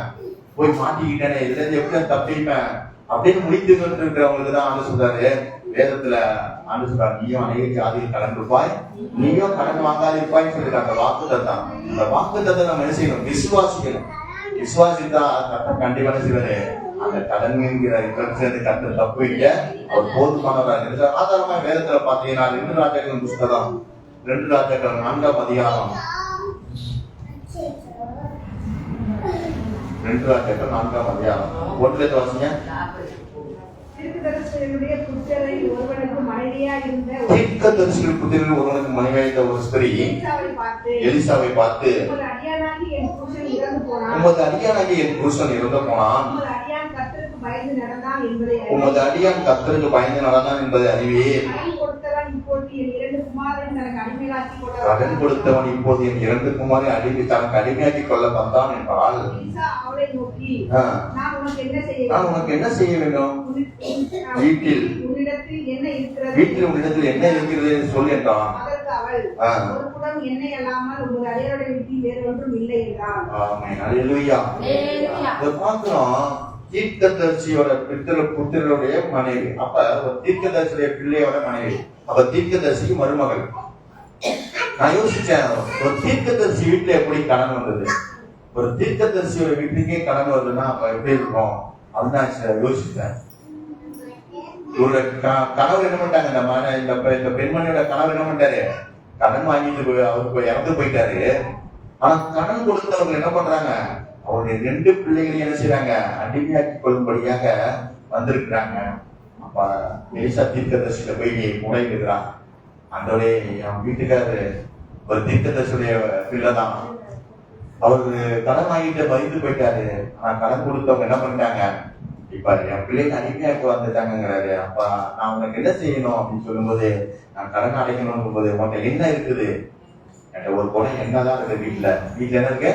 போய் மாட்டிக்கிட்டேனே, இதுல இருந்து எப்படி தப்பிப்பேன் அப்படின்னு முடித்து கொண்டு இருக்கிறவங்களுக்கு தான் ஆண்டு சொல்றாரு. வேதத்துல ஆண்டு சொல்றாரு, நீயும் அநேக ஜாதியில் கடன் இருப்பாய், நீயும் கடன் வாங்காதிருப்பாய்ன்னு சொல்லிருக்காங்க. வாக்குத்தத்தம். அந்த வாக்குத்தத்தை நம்ம என்ன செய்யணும்? விசுவாசிக்கணும். விசுவாசித்தா கண்டிப்பா என்ன செய்வாரு, அந்த கடன் என்கிற கடன் தப்பு வைக்க அவர் போதுமானவராக. ஆதாரமா வேதத்துல பாத்தீங்கன்னா 2 ராஜாக்கள் புஸ்தகம் 2 ராஜாக்கள் 4ஆம் அதிகாரம் 2 ராஜாக்கள் 4ஆம் அதிகாரம் 1 வாசிங்க. தீர்க்கதரிசிகளுடைய புத்திரரில் ஒருவனுக்கு மனைவியா இருந்த ஒருவனுக்கு மனைவியா இருந்த ஒரு ஸ்திரீ எலிசாவை பார்த்து, உமது அடியானாகி என் புருஷன் இறந்து போனான், உமது அடியான் கர்த்தருக்கு பயந்து நடந்தான் என்பதை அறிவீர். கடன் கொடுத்தவன் இப்போது என் 2 குமாரை தனக்கு அடிமையாக்கி கொள்ள வந்தான் என்றால், நான் உனக்கு என்ன செய்ய வேண்டும்? வீட்டில் உன்னிடத்தில் என்ன இருக்கிறது சொல் என்றான். தீர்க்கதரிசியோட புத்திரருடைய மனைவி. அப்ப ஒரு தீர்க்கதரிசியுடைய பிள்ளையோட மனைவி. அப்ப தீர்க்கதரிசிக்கு மருமகள். நான் யோசிச்சேன், ஒரு தீர்க்கதரிசி வீட்டுல எப்படி கடன் வந்தது? ஒரு தீர்க்கதரிசியோட வீட்டுக்கே கடன் வருதுன்னா அப்ப எப்படி இருக்கும் அப்படின்னு யோசிச்சேன். ஒரு கணவர் என்ன பண்ணிட்டாங்க, இந்த பெண்மணியோட கணவர் என்ன பண்ணிட்டாரு, கடன் வாங்கிட்டு அவருக்கு இறந்து போயிட்டாரு. ஆனா கடன் கொடுத்தவங்க என்ன பண்றாங்க, அவருடைய 2 பிள்ளைகளையும் என்ன செய்யறாங்க, அடிமையாக்கி கொள்ளும்படியாக வந்திருக்கிறாங்க. அப்ப எலிசா தீர்க்கதரிசியில போய் முறையிடுறான். அந்தோடைய என் வீட்டுக்காரரு ஒரு தீர்க்கதரிசியுடைய பிள்ளை தான், அவரு கடன் வாங்கிட்டு பயந்து போயிட்டாரு. ஆனா கடன் கொடுத்தவங்க என்ன பண்ணிட்டாங்க, இப்ப என் பிள்ளைங்க அடிமையாக்கு வந்துட்டாங்கிறாரு. அப்ப நான் உனக்கு என்ன செய்யணும் அப்படின்னு சொல்லும்போது, நான் கடன் அடைக்கணும் போது, உன்கிட்ட என்ன இருக்குது? என்கிட்ட ஒரு குடம் என்னதான் இருக்குது, வீட்டுல என்ன இருக்கு,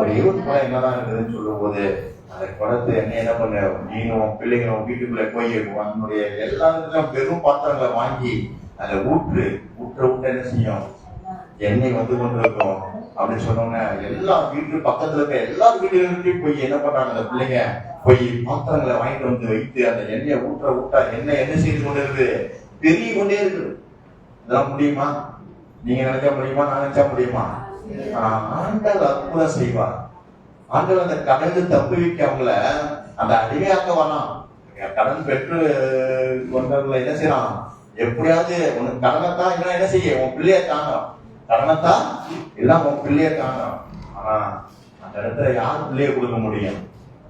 ஒரு 20 குடம் என்னதான் இருக்குதுன்னு சொல்லும் போது, அந்த குடத்தை என்ன பண்ண, நீனும் பிள்ளைங்களும் வீட்டுக்குள்ள போய் உன்னுடைய எல்லா பெரும் பாத்திரங்களை வாங்கி அதை ஊற்று என்ன செய்யும், எண்ணெய் வந்து கொண்டிருக்கும் அப்படின்னு சொன்னோம்னா, எல்லா வீட்டு பக்கத்துல இருக்க எல்லா வீடுகளுக்கும் போய் என்ன பண்றாங்க, அந்த பிள்ளைங்க போய் பாத்திரங்களை வாங்கிட்டு வந்து வைத்து அந்த எண்ணெயை ஊற்ற எண்ணெய் என்ன செய்து கொண்டு இருக்குது, பெருகி கொண்டே இருக்குது. இதெல்லாம் முடியுமா? நீங்க நினைச்சா முடியுமா? நான் நினைச்சா முடியுமா? ஆண்டவர் அற்புதம் செய்வார். ஆண்டவர் அந்த கடந்து தப்பு வைக்க அவங்கள அந்த அடிமையாக்க வரலாம். கடன் பெற்று வந்தவங்களை என்ன செய்யறான், எப்படியாவது உனக்கு கடனைத்தான் இல்லைன்னா என்ன செய்ய, உன் பிள்ளைய தாங்கும், கடனைத்தான் எல்லாம் உன் பிள்ளைய தாங்கும். ஆனா அந்த இடத்துல யார் பிள்ளைய கொடுக்க முடியும்?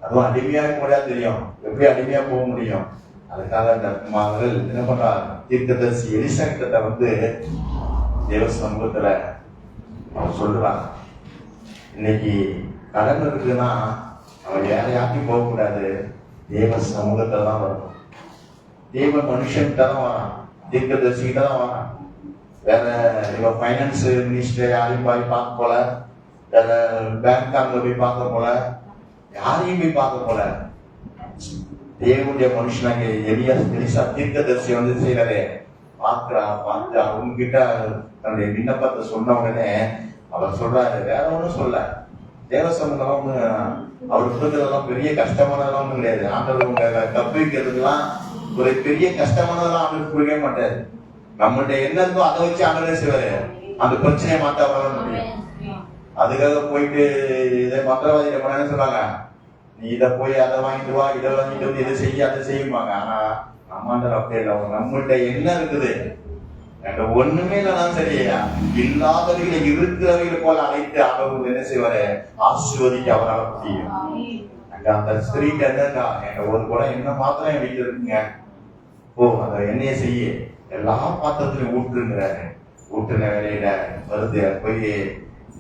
அதுவும் அடிமையா முடியாது தெரியும், எப்படி அடிமையா போக முடியும்? அதுக்காக அந்த மகள் என்ன பண்றா, தீர்க்கதரிசி எலிசா கிட்ட வந்து தேவ சமூகத்துல அவன் சொல்றான், இன்னைக்கு கடன் இருக்குன்னா அவன் வேற யாருக்கும் போக கூடாது, தேவ சமூகத்துல தான் வரணும். தேவ மனுஷன்கிட்ட தான் வரான், தீர்க்கதரிசிகிட்ட தான் வரான். வேற இவன் பைனான்ஸ் மினிஸ்டர் யாரையும் போய் பார்க்க போல, வேற பேங்க்காரங்க போய் பார்க்க போல, யாரையும் போய் பார்க்க போல, தேவனுடைய மனுஷனாக எலிசா தீர்க்கதரிசி வந்து செய்யறதே பார்த்து அவங்க கிட்ட தன்னுடைய விண்ணப்பத்தை சொன்ன உடனே அவர் சொல்றாரு, வேற ஒண்ணும் சொல்ல, தேவசமூகம் ஒண்ணு அவர் கொடுக்கறதெல்லாம் பெரிய கஷ்டமானதெல்லாம் ஒண்ணும் கிடையாது. ஆண்டவர் உங்க தப்பிக்கிறதுலாம் ஒரு பெரிய கஷ்டமானதெல்லாம் ஆண்டவர் கொடுக்கவே மாட்டாரு. நம்மகிட்ட என்ன இருக்கோ அதை வச்சு ஆண்டவரே செய்வாரு. அந்த பிரச்சனையை மாத்த வர முடியும். அதுக்காக போயிட்டு இதை மந்திரவாதியில பண்ண சொல்றாங்க, நீ இதை போய் அதை வாங்கிட்டு வா, இதை வாங்கிட்டு வந்து இதை செய்ய அதை செய்யுமாங்க. ஆனா நம்மாண்டர் அப்படியே இல்லை. நம்மகிட்ட என்ன இருக்குது, எங்க ஒண்ணுமே இல்லைனாலும் சரியா இல்லாதவர்களை இருக்கிறவர்களை போல அழைத்து அவர் என்ன செய்வாரு, ஆசீர்வதிக்க அவரால் முடியும். அங்க அந்த ஸ்திரீக்கு என்னக்கா, எங்க ஒரு குடம் என்ன பாத்திரம் என் வீட்டுல இருக்குங்க, ஓ அந்த எண்ணெயை செய்ய எல்லா பாத்திரத்திலையும் ஊற்றுங்கிறாரு. ஊற்றுன வேலையில வருது போய்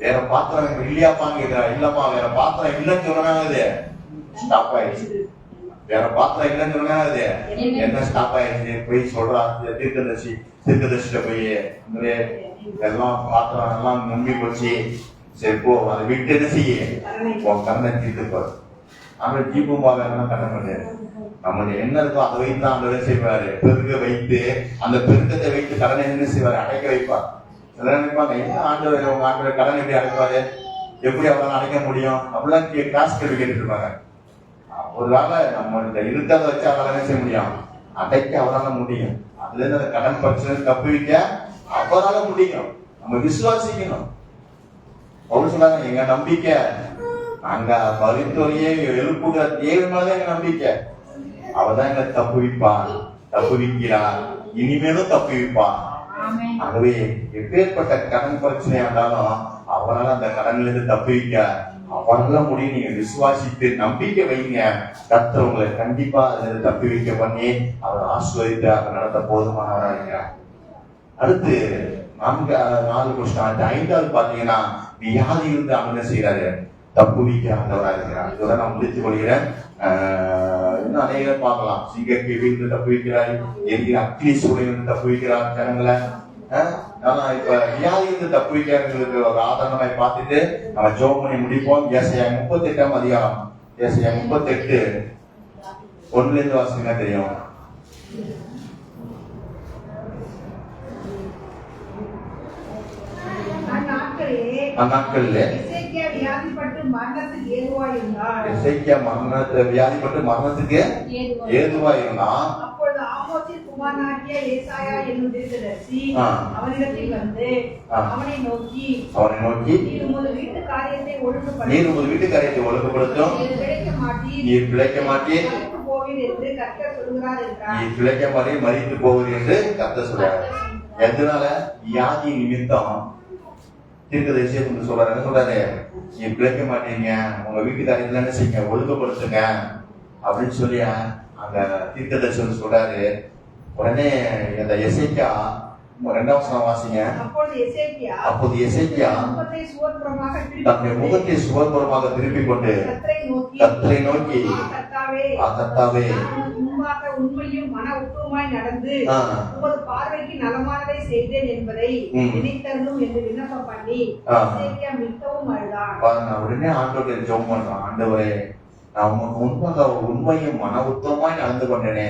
வேற பாத்திரம் இல்லையாப்பான்னு கேட்கிறா. இல்லம்மா வேற பாத்திரம் இல்லைன்னு சொன்னாங்க, ஸ்டாப் ஆயிடுச்சு. வேற பாத்திரம் இல்லைன்னு சொன்னாங்க, என்ன ஸ்டாப் ஆயிடுச்சு. போய் சொல்றா தீர்க்கதரிசிட்ட போய் எல்லாம் பாத்திரம் எல்லாம் நம்பி போச்சு, சரி போ அதை விட்டு என்ன செய்ய உன் கண்ணை தீர்த்துப்பாரு. ஆனா தீபமா வேற கடன் பண்ணாரு. நம்மளுடைய என்ன இருக்கோ அதை வைத்து தான் அந்த செய்வாரு. பெருக வைத்து அந்த பெருக்கத்தை வைத்து கடனை என்ன செய்வாரு, அடைக்க வைப்பார். நினைப்பாங்க, என்ன ஆண்டவர் உங்க ஆண்டவர் கடன் எப்படி அடைப்பாரு, எப்படி அவரால் அடைக்க முடியும் அப்படிலாம் கிளாஸ் கேள்வி கேட்டுட்டு இருப்பாங்க. ஒரு வேலை நம்ம இருக்கிறத வச்சு அவரால் என்ன செய்ய முடியும், அடைக்க அவரால் முடியும். அதுல இருந்து அந்த கடன் பிரச்சனை தப்புவிக்க அவரால் முடியும். நம்ம விசுவாசிக்கணும். அவர் சொன்னாங்க, எங்க நம்பிக்கை அங்க மருத்துவரையே எழுப்புகிற தேவன் மேலதான் எங்க நம்பிக்கை. அவதான் எங்க தப்புவிப்பான், தப்புவிக்கிறார், இனிமேலும் தப்புவிப்பான். ஆகவே எப்பேற்பட்ட கடன் பிரச்சனையா இருந்தாலும் அவரால் அந்த கடன்ல இருந்து தப்புவிக்க அவரால் முடியும். நீங்க விசுவாசித்து நம்பிக்கை வைங்க, கர்த்தர் உங்களை கண்டிப்பா அதுல இருந்து தப்புவிக்க பண்ணி அவர் ஆசீர்வதித்து அவர் நடத்த போதுமானவரா இருக்கிறார். அடுத்து 4 கொஸ்டின். 5வது பாத்தீங்கன்னா வியாதி இருந்து அவர் என்ன செய்யறாரு, தப்புவிக்க ஆண்டவரா இருக்கிறார். இதோட நான் முடித்துக் கொள்கிறேன். இன்னும் அநேகர் பார்க்கலாம். சிங்கக்கேவிலிருந்து தப்புவிக்கிறார், எரிகிற அக்னி சூளையிலிருந்து தப்புவிக்கிறார் ஜனங்களை. ஆனா இப்ப வியாதியிலிருந்து தப்புவிக்கிறவங்களுக்கு ஒரு ஆதாரமாய் பார்த்துட்டு நம்ம ஜெபம் பண்ணி முடிப்போம். ஏசாயா 38ஆம் அதிகாரம், ஏசாயா 38 1 வாசிங்கன்னா தெரியும். அந்நாட்களிலே வியாதிப்பட்டு மரணத்துக்கு ஏதுவா இருந்தான். அப்பொழுது ஆமோசின் குமாரனாகிய ஏசாயா என்னும் தீர்க்கதரிசி அவனிடத்தில் வந்து அவனை நோக்கி நீர் உமது வீட்டு காரியத்தை ஒழுங்குபடுத்தும், நீர் பிழைக்க மாட்டீர், போவீர் என்று கர்த்தர் சொல்கிறார் என்றார். நீர் பிழைக்க மாட்டீர், மரித்து போவீர் என்று கர்த்தர் சொல்றார். எதனால? வியாதி நிமித்தம் தீர்க்கதரிசி சொல்றாரு. என்ன சொல்றாரு, நீ பிழைக்க மாட்டீங்க, உங்க வீட்டு காரியத்துல என்ன செய்யுங்க, ஒழுங்குபடுத்துங்க அப்படின்னு சொல்லி அந்த தீர்க்கதரிசி சொல்றாரு. உடனே அந்த எசேக்கியா 2ஆம் வசனம் வாசிங்க. அப்போது எசேக்கியா தன்னுடைய முகத்தை சுவர்புறமாக திருப்பிக் கொண்டு கர்த்தரை நோக்கி, கர்த்தாவே உண்மையும் மன உத்தமமாய் நடந்து உமது பார்வைக்கு நலமானதை செய்தேன் என்பதை நினைத்தருளும் என்று விண்ணப்பம் பண்ணி எசேக்கியா மிகவும் அழுதான். உடனே ஆண்டவரை ஜெபம் பண்றான். ஆண்டவரே, நான் உமக்கு முன்பாக உண்மையும் மன உத்தமமாய் நடந்து கொண்டேனே,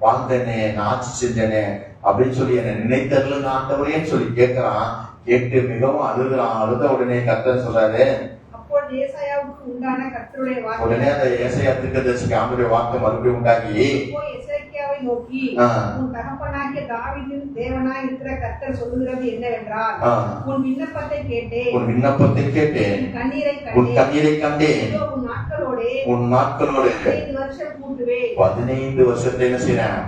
வாழ்ந்தேனே, நான் ஆட்சி செஞ்சேனே அப்படின்னு சொல்லி என்னை நினைத்தருளுங்க ஆண்டவரேன்னு சொல்லி கேட்கிறான். கேட்டு மிகவும் அழுகிறான். அழுத உடனே கர்த்தர் சொல்றாரு, உடனே அந்த ஏசாயா தீர்க்கதரிசிக்கு ஆண்டவருடைய வார்த்தை மறுபடியும் உண்டாகி எசேக்கியாவை நோக்கி, உன் தகப்பனாகிய தாவீதின் தேவனாய் இருக்கிற கர்த்தர் சொல்லுகிறது என்னவென்றால், உன் விண்ணப்பத்தை கேட்டேன், உன் கண்ணீரை கண்டேன், உன் நாட்களோடு 15 வருஷத்தை என்ன செய்யறேன்,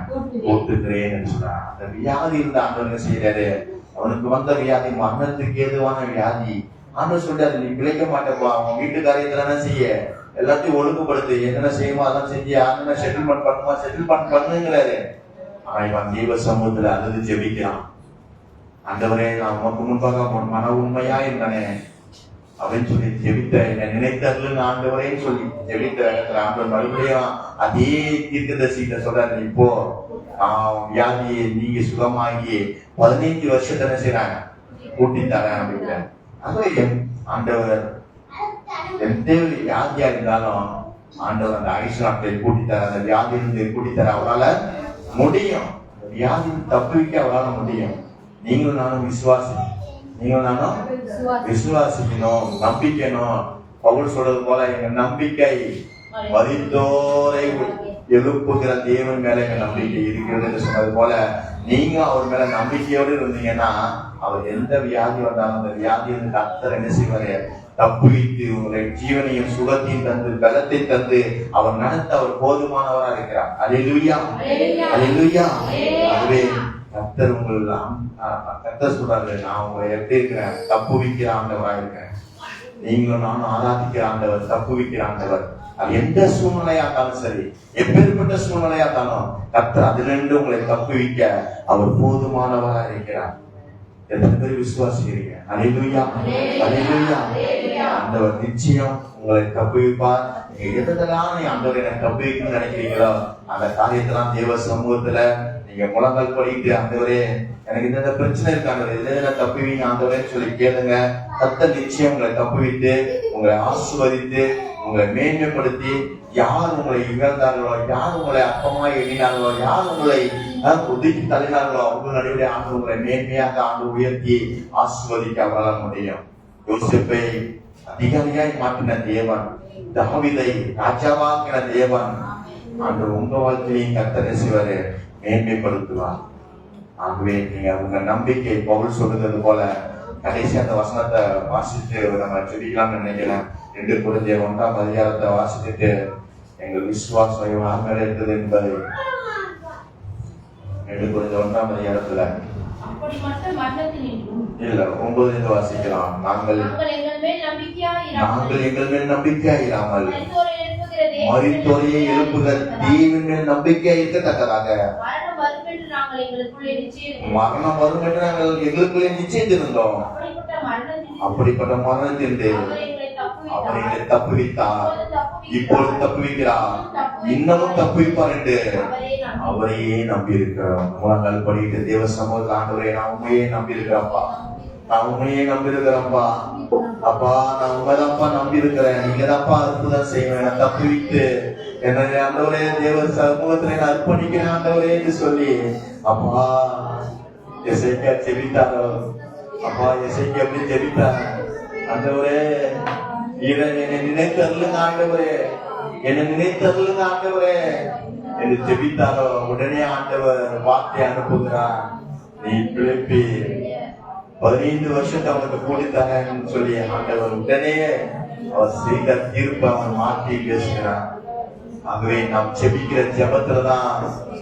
கூட்டுகிறேன் என்று சொன்னார். அந்த வியாதி இருந்த ஆண்டவர் என்ன செய்யறாரு, அவனுக்கு வந்த வியாதி மரணத்துக்கு ஏதுவான வியாதி. ஆண்டவர் சொல்றாரு, நீ பிழைக்க மாட்டேப்பா, அவன் வீட்டு காரியத்துல என்ன செய்ய, எல்லாத்தையும் ஒழுங்குபடுத்து, என்னென்ன செய்யுமோ அதான் செஞ்சு யாருன்னா செட்டில்மெண்ட் பண்ணுமா, செட்டில்மெண்ட் பண்ணுங்கிறாரு. ஆனா இவன் தெய்வ சமூகத்துல அழுது ஜெபிக்கிறான். ஆண்டவரே, நான் உனக்கு முன்பாக மன உண்மையா இருந்தானே அப்படின்னு சொல்லி ஜெபித்த, என்னை நினைத்தருளுங்க ஆண்டவரேன்னு சொல்லி ஜெபித்த இடத்துல ஆண்டவர் மறுபடியும் அதே தீர்க்கதரிசிகிட்ட சொல்றாரு, இப்போ வியாதியை நீங்க சுகமாகி 15 வருஷத்தை என்ன செய்யறாங்க, கூட்டி தரேன் அப்படிங்கிற. ஆகவே ஆண்டவர் எந்த வியாதியா இருந்தாலும் ஆண்டவர் அந்த ஆயுஷ் நாட்களை கூட்டி தர, அந்த வியாதியிலிருந்து கூட்டி தர அவரால முடியும். வியாதி தப்புவிக்க அவரால் முடியும். நீங்களும் நானும் விசுவாசிக்கணும், நம்பிக்கணும். பவுல் சொல்றது போல எங்க நம்பிக்கை மரித்தோரை எழுப்புகிற தேவன் மேல எங்க நம்பிக்கை இருக்கிறது என்று சொன்னது போல நீங்க அவர் மேல நம்பிக்கையோடு இருந்தீங்கன்னா அவர் எந்த வியாதி வந்தாலும் அந்த வியாதியை கர்த்தர் என்ன செய்வாரு தப்புவித்து உங்களுடைய ஜீவனையும் சுகத்தையும் தந்து பலத்தை தந்து அவர் நடத்த அவர் போதுமானவரா இருக்கிறார். அல்லேலூயா, அல்லேலூயா. அதுவே கர்த்தர் கர்த்தர் சொல்றாரு, நான் உங்களை எப்படி இருக்கிறேன், தப்புவிக்கிற ஆண்டவரா இருக்கிறேன். நீங்களும் நானும் ஆராதிக்கிற ஆண்டவர், தப்புவிக்கிற ஆண்டவர். அது எந்த சூழ்நிலையா இருந்தாலும் சரி, எப்பேற்பட்ட சூழ்நிலையா இருந்தாலும் கர்த்தர் அதிலிருந்து உங்களை தப்புவிக்க அவர் போதுமானவரா இருக்கிறார். எத்தனை பேர் விசுவாசிக்கிறீங்க? அல்லேலூயா, அல்லேலூயா. ஆண்டவர் நிச்சயம் உங்களை தப்புவிப்பார். நீங்க எதெல்லாம் ஆண்டவர் எனக்கு தப்புவிக்கணும்னு நினைக்கிறீங்களோ அந்த காரியத்தெல்லாம் தேவ சமூகத்துல நீங்க முழங்கால் படிக்கிட்டு, ஆண்டவரே எனக்கு இந்த பிரச்சனை இருக்காண்டவர், இதை தப்புவீங்க ஆண்டவரேன்னு சொல்லி கேளுங்க. கர்த்தர் நிச்சயம் உங்களை தப்புவித்து உங்களை ஆசீர்வதித்து உங்களை மேன்மைப்படுத்தி, யார் உங்களை இகழ்ந்தார்களோ, யார் உங்களை அற்பமா எண்ணினார்களோ, யார் உங்களை ஒதுக்கி தள்ளினார்களோ அவங்க நடுவே ஆண்டு உங்களை மேன்மையாக ஆண்டு உயர்த்தி ஆசீர்வதிக்க அவரால் முடியும். யோசேப்பை அதிகாரியாய் மாற்றின தேவன், தாவீதை ராஜாவாக்கின தேவன் ஆண்டு உங்க வாழ்க்கையையும் கர்த்தர் செய்வாரு, மேன்மைப்படுத்துவார். ஆகவே நீங்க உங்க நம்பிக்கை பவுல் சொல்றது போல கடைசி அந்த வசனத்தை வாசித்து நம்ம ஜெபிக்கலாம்னு நினைக்கிறேன். 2 கொரிந்தியர் 1ஆம் அதிகாரத்தை வாசித்துட்டு எங்கள் விசுவாசம் யார் மேல இருக்குது என்பதை 2 கொரிந்தியர் 1ஆம் அதிகாரத்துல இல்ல 9 வாசிக்கலாம். நாங்கள் எங்கள் மேல் நம்பிக்கையாயிராமல் மரித்தோரையை எழுப்புகிற தேவன் மேல் நம்பிக்கை இருக்கத்தக்கதாக மரணம் வரும் என்று நாங்கள் எங்களுக்குள்ளே நிச்சயித்திருந்தோம். அப்படிப்பட்ட மரணத்திலிருந்து அவர் எங்களை தப்புவித்தார், இப்பொழுது தப்புவிக்கிறார், இன்னமும் தப்புவிப்பார் என்று அவரையே நம்பி இருக்கிறோம். முழங்கால் படிக்கிட்டு தேவ சமூகத்தில் ஆண்டவரே நான் உண்மையே நம்பி இருக்கிறப்பா, நான் உண்மையே நம்பி இருக்கிறப்பா, அப்பா நான் உண்மைதான்ப்பா நம்பி இருக்கிறேன், நீங்க தான்ப்பா அற்புதம் செய்வேன், தப்புவித்து என்னை ஆண்டவரே தேவ சமூகத்துல நான் அர்ப்பணிக்கிறேன் ஆண்டவரே என்று சொல்லி அப்பா எசேக்கியா ஜெபித்தாரோ, அப்பா எசேக்கியா எப்படி ஜெபித்தார், ஆண்டவரே என்னை நினைத்தருளுங்க ஆண்டவரே, என்னை நினைத்தருளுங்க ஆண்டவரே என்று ஜெபித்தாரோ, உடனே ஆண்டவர் வார்த்தை அனுப்புகிறார், நீ பிழைப்பி 15 வருஷத்தை அவனுக்கு கூடித்தாரன்னு சொல்லி ஆண்டவர் உடனே அவர் செய்த தீர்ப்பை அவன் மாற்றி பேசுகிறார். ஆகவே நாம் ஜெபிக்கிற ஜெபத்துலதான்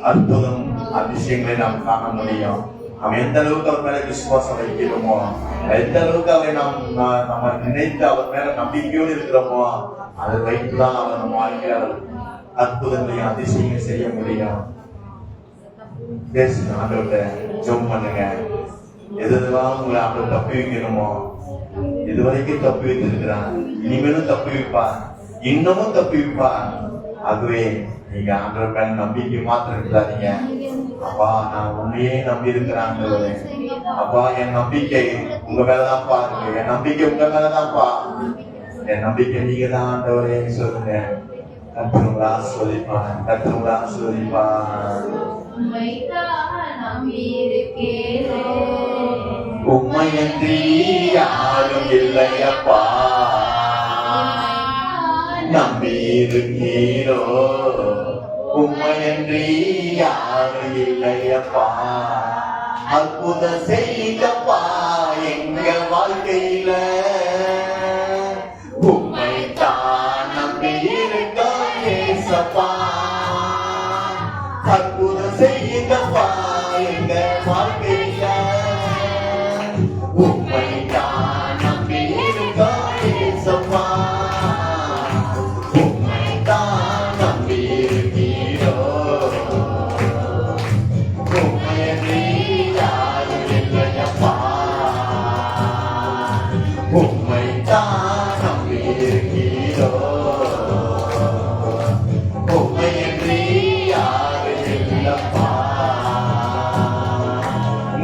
அற்புதம் அதிசயங்களை நாம் காண முடியும். நம்ம எந்த அளவுக்கு அவர் மேல விசுவாசம் வைக்கிறோமோ, எந்த அளவுக்கு அவரை நம்ம நினைத்து அவர் மேல நம்பிக்கையோடு இருக்கிறோமோ அதை வைத்துதான் அவர் நம்ம வாழ்க்கையால் அற்புதங்களையும் அதிசயங்களையும் செய்ய முடியும். பேசுங்க ஆண்டவர்கிட்ட, ஜெபம் பண்ணுங்க. எதுலாம் உங்களை ஆண்டவர் தப்பி வைக்கணுமோ இதுவரைக்கும் தப்பி வைத்திருக்கிறான், இனிமேலும் தப்பி வைப்பார், இன்னமும் தப்பி வைப்பார். ஆகவே நீங்க ஆண்டவர் மேல நம்பிக்கை மாத்திரம் இருக்கிறாதீங்க. அப்பா நான் உண்மையே நம்பி இருக்கிறான், அப்பா என் நம்பிக்கை உங்க மேலதான்ப்பா இருக்கு, என் நம்பிக்கை உங்க மேலதான்ப்பா, என் நம்பிக்கை நீங்க தான் ஆண்டவரே சொல்லுங்க. கர்த்தர் உங்களை ஆசீர்வதிப்பார், கர்த்தர் உங்களை ஆசீர்வதிப்பார். உம்மையன்றி யாரும் இல்லையப்பா, நம்பியிருக்கீரோ, உம்மையன்றி யாரும் இல்லையப்பா, அற்புதம் செய்தப்பா எங்க வாழ்க்கையில, உம்மைத்தான் நம்பியிருக்கோம் ஏசப்பா, அற்புதம் செய்தப்பா எங்க வாழ்க்கையில, உம்மைத்தான் நம்பியிருக்கோம் ஏசப்பா, உம்மைத்தான் நம்பியிருக்கீரோ, உம்மையன்றி யாரும் இல்லையப்பா, உம்மைத்தான் நம்பியிருக்கீரோ, உம்மையன்றி யாரும் இல்லப்பா,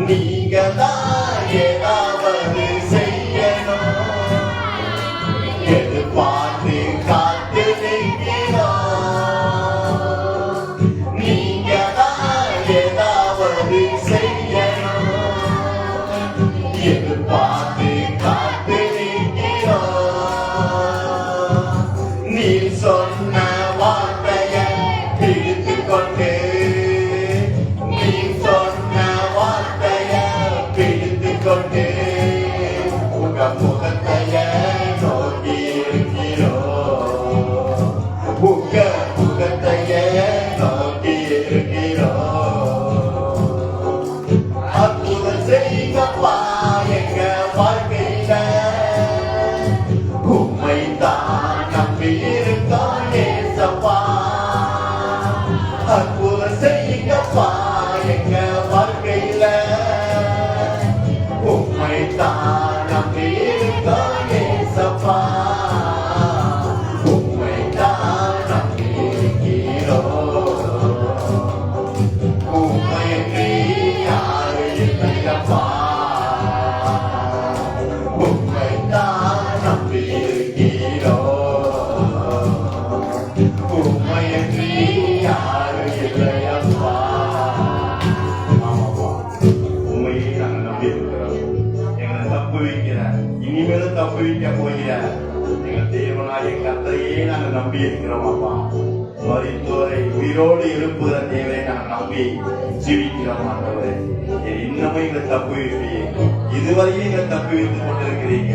நீங்க தான் ஏதாவது செய்யணும், எதிர்பார்த்து காத்து நிற்கிறோம், நீங்க தான் ஏதாவது செய்யணும், எதிர்பார்த்து காத்து நிற்கிறோம், செய்யுங்கப்பா எங்க வாழ்க்கையில உம்மைத்தான் நம்பி இருக்கோம் ஏசப்பா அற்புதம் செய்யுங்கப்பா எங்க வாழ்க்கையில உம்மைத்தான் நம்பி இருக்கோம் ஏசப்பா உம்மைத்தான் நம்பி இருக்கிறோம் உம்மைக்கு யாரு இல்லையப்பா உம்மைத்தான் நம்பி இருக்கிறோம் உம்மைக்கு யாரு இல்லையப்பா ஆமாப்பா உண்மையை நாங்கள் நம்பி இருக்கிறோம் எங்களை தப்பு வைக்கிற இனிமேலும் தப்பு வைக்க போகிற எங்கள் தேவனாய கர்த்தரையே நாங்கள் நம்பி இருக்கிறோம் அப்பா மரித்தோரை உயிரோடு எழுப்புகிற தேவனை நாங்கள் நம்பி ஜீவிக்கிறோம் ஆண்டவரே இன்னமும் எங்களை தப்பு வைப்பீங்க இதுவரையும் எங்களை தப்பு வைத்துக் கொண்டிருக்கிறீங்க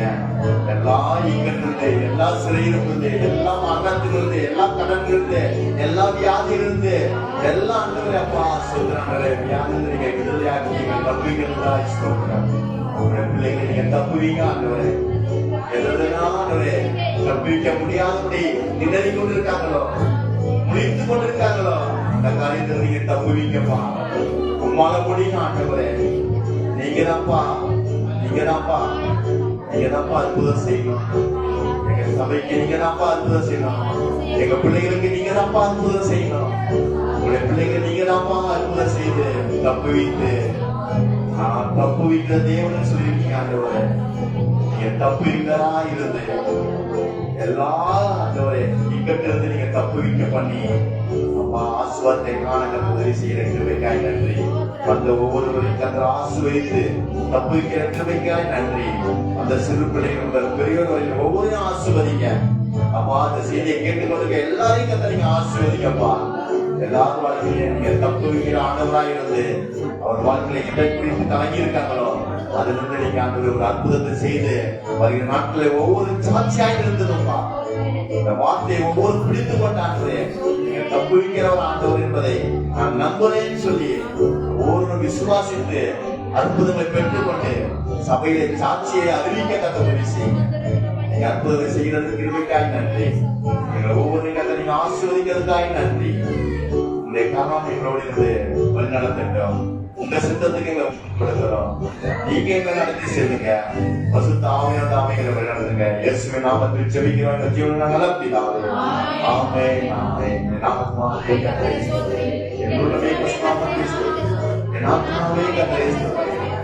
எல்லா இங்கிருந்து எல்லா சிறையிலிருந்து எல்லா மரணத்திலிருந்து எல்லா கடனிலிருந்து எல்லா வியாதியிலிருந்து எல்லா ஆண்டவரே அப்பா சொல்றாங்களே வியாதி நீங்க விடுதலையாக்கி எங்களை தப்புவிக்கிறதா சொல்றேன் உங்களுடைய பிள்ளைகளை நீங்க தப்புவீங்க ஆண்டவரே எதுனாலே தப்பிக்க முடியாதபடி நிதறி கொண்டிருக்காங்களோ முடித்து கொண்டிருக்காங்களோ அந்த காரியத்தில் நீங்க தப்புவீங்கப்பா உம்மால முடியும் ஆண்டவரே நீங்க தான்ப்பா அற்புதம் செய்யணும் எங்க சபைக்கு நீங்க தான்ப்பா அற்புதம் செய்யணும் எங்க பிள்ளைகளுக்கு நீங்க தான்ப்பா அற்புதம் செய்யணும் உங்களுடைய பிள்ளைங்க நீங்க தான்ப்பா அற்புதம் செய்து தப்பு வைத்து தப்பு வைக்கிற தேவன் சொல்லியிருக்கீங்க ஆண்டவரே நீங்க தப்பு வைக்கிறா இருந்து எல்லா ஆண்டவரே இங்கிருந்து நீங்க தப்பு வைக்க பண்ணி அப்பா ஆசுவாரத்தை காண உதவி செய்கிற கிருபைக்காய் நன்றி அந்த ஒவ்வொருவரையும் கத்திர ஆசுவதித்து தப்பு வைக்கிற கிருபைக்காய் நன்றி அந்த சிறு பிள்ளைகள் பெரியவர்களில் ஒவ்வொருவரையும் ஆசுவதிங்க அப்பா அந்த செய்தியை கேட்டுக்கொண்டிருக்க எல்லாரையும் கத்த நீங்க ஆசுவதிங்கப்பா எல்லாரும் வாழ்க்கையில நீங்க தப்பு வைக்கிற ஆண்டவராய் இருந்து அவர் வாழ்க்கையில எதை குறித்து கலங்கி இருக்காங்களோ அதுல இருந்து நீங்க அந்த ஒரு அற்புதத்தை செய்து வருகிற நாட்களில் ஒவ்வொரு சாட்சியாக இருந்ததுப்பா இந்த வார்த்தையை ஒவ்வொரு பிடித்து கொண்டாண்டு நீங்க தப்பு வைக்கிறவர் ஆண்டவர் என்பதை நான் நம்புறேன்னு சொல்லி ஒவ்வொரு விசுவாசித்து அற்புதங்களை பெற்றுக்கொண்டு சபையில சாட்சியை அறிவிக்க தக்க உதவி செய்யுங்க நீங்க அற்புதத்தை செய்யறதுக்கு கிருபைக்காய் நன்றி எங்களை ஒவ்வொரு நீங்க ஆசீர்வதிக்கிறதுக்காய் நன்றி இந்த காரணம் எங்களோடு இருந்து வழிநடத்தட்டும் உங்க சித்தத்துக்கு எங்களை கொடுக்கிறோம் நீங்க எங்களை நடத்தி செல்லுங்க பசுத்த ஆவியோட ஆமைகளை வழிநடத்துங்க இயேசுவின் நாமத்தில் ஜெபிக்கிறோம் எங்க ஜீவனை நல்ல பிதாவே ஆமென் ஆமென் நாமத்தினாலே கர்த்தரை என்னுடைய நாமத்தில் என் ஆத்மாவே கர்த்தரை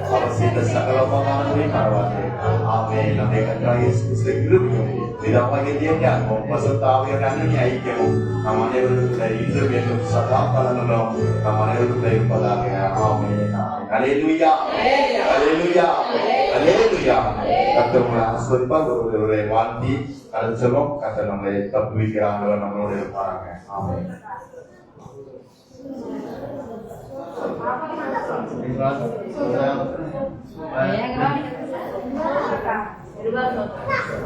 அவர் செய்த சகல உபகாரங்களையும் மறவாதே ஆமென் நம்முடைய கர்த்தராகிய இயேசு கிறிஸ்துவின் கிருபையும் பிதாவாகிய தேவனுடைய அன்பும் பசுத்த ஆவியோட அன்பின் ஐக்கியமும் நம் அனைவருக்குள்ள இன்றும் என்றும் சதா காலங்களும் நம் அனைவருக்குள்ள இருப்பதாக ஆமென் அல்லேலூயா அல்லேலூயா அல்லேலூயா கர்த்தர் உங்களை ஆசீர்வதிப்பார் ஒருவரை வாழ்த்தி கடந்து செல்வோம் கர்த்தர் நம்மளை தப்புவிக்கிற ஆண்டவர் நம்மளோடு இருப்பாங்க ஆமென் Terima kasih.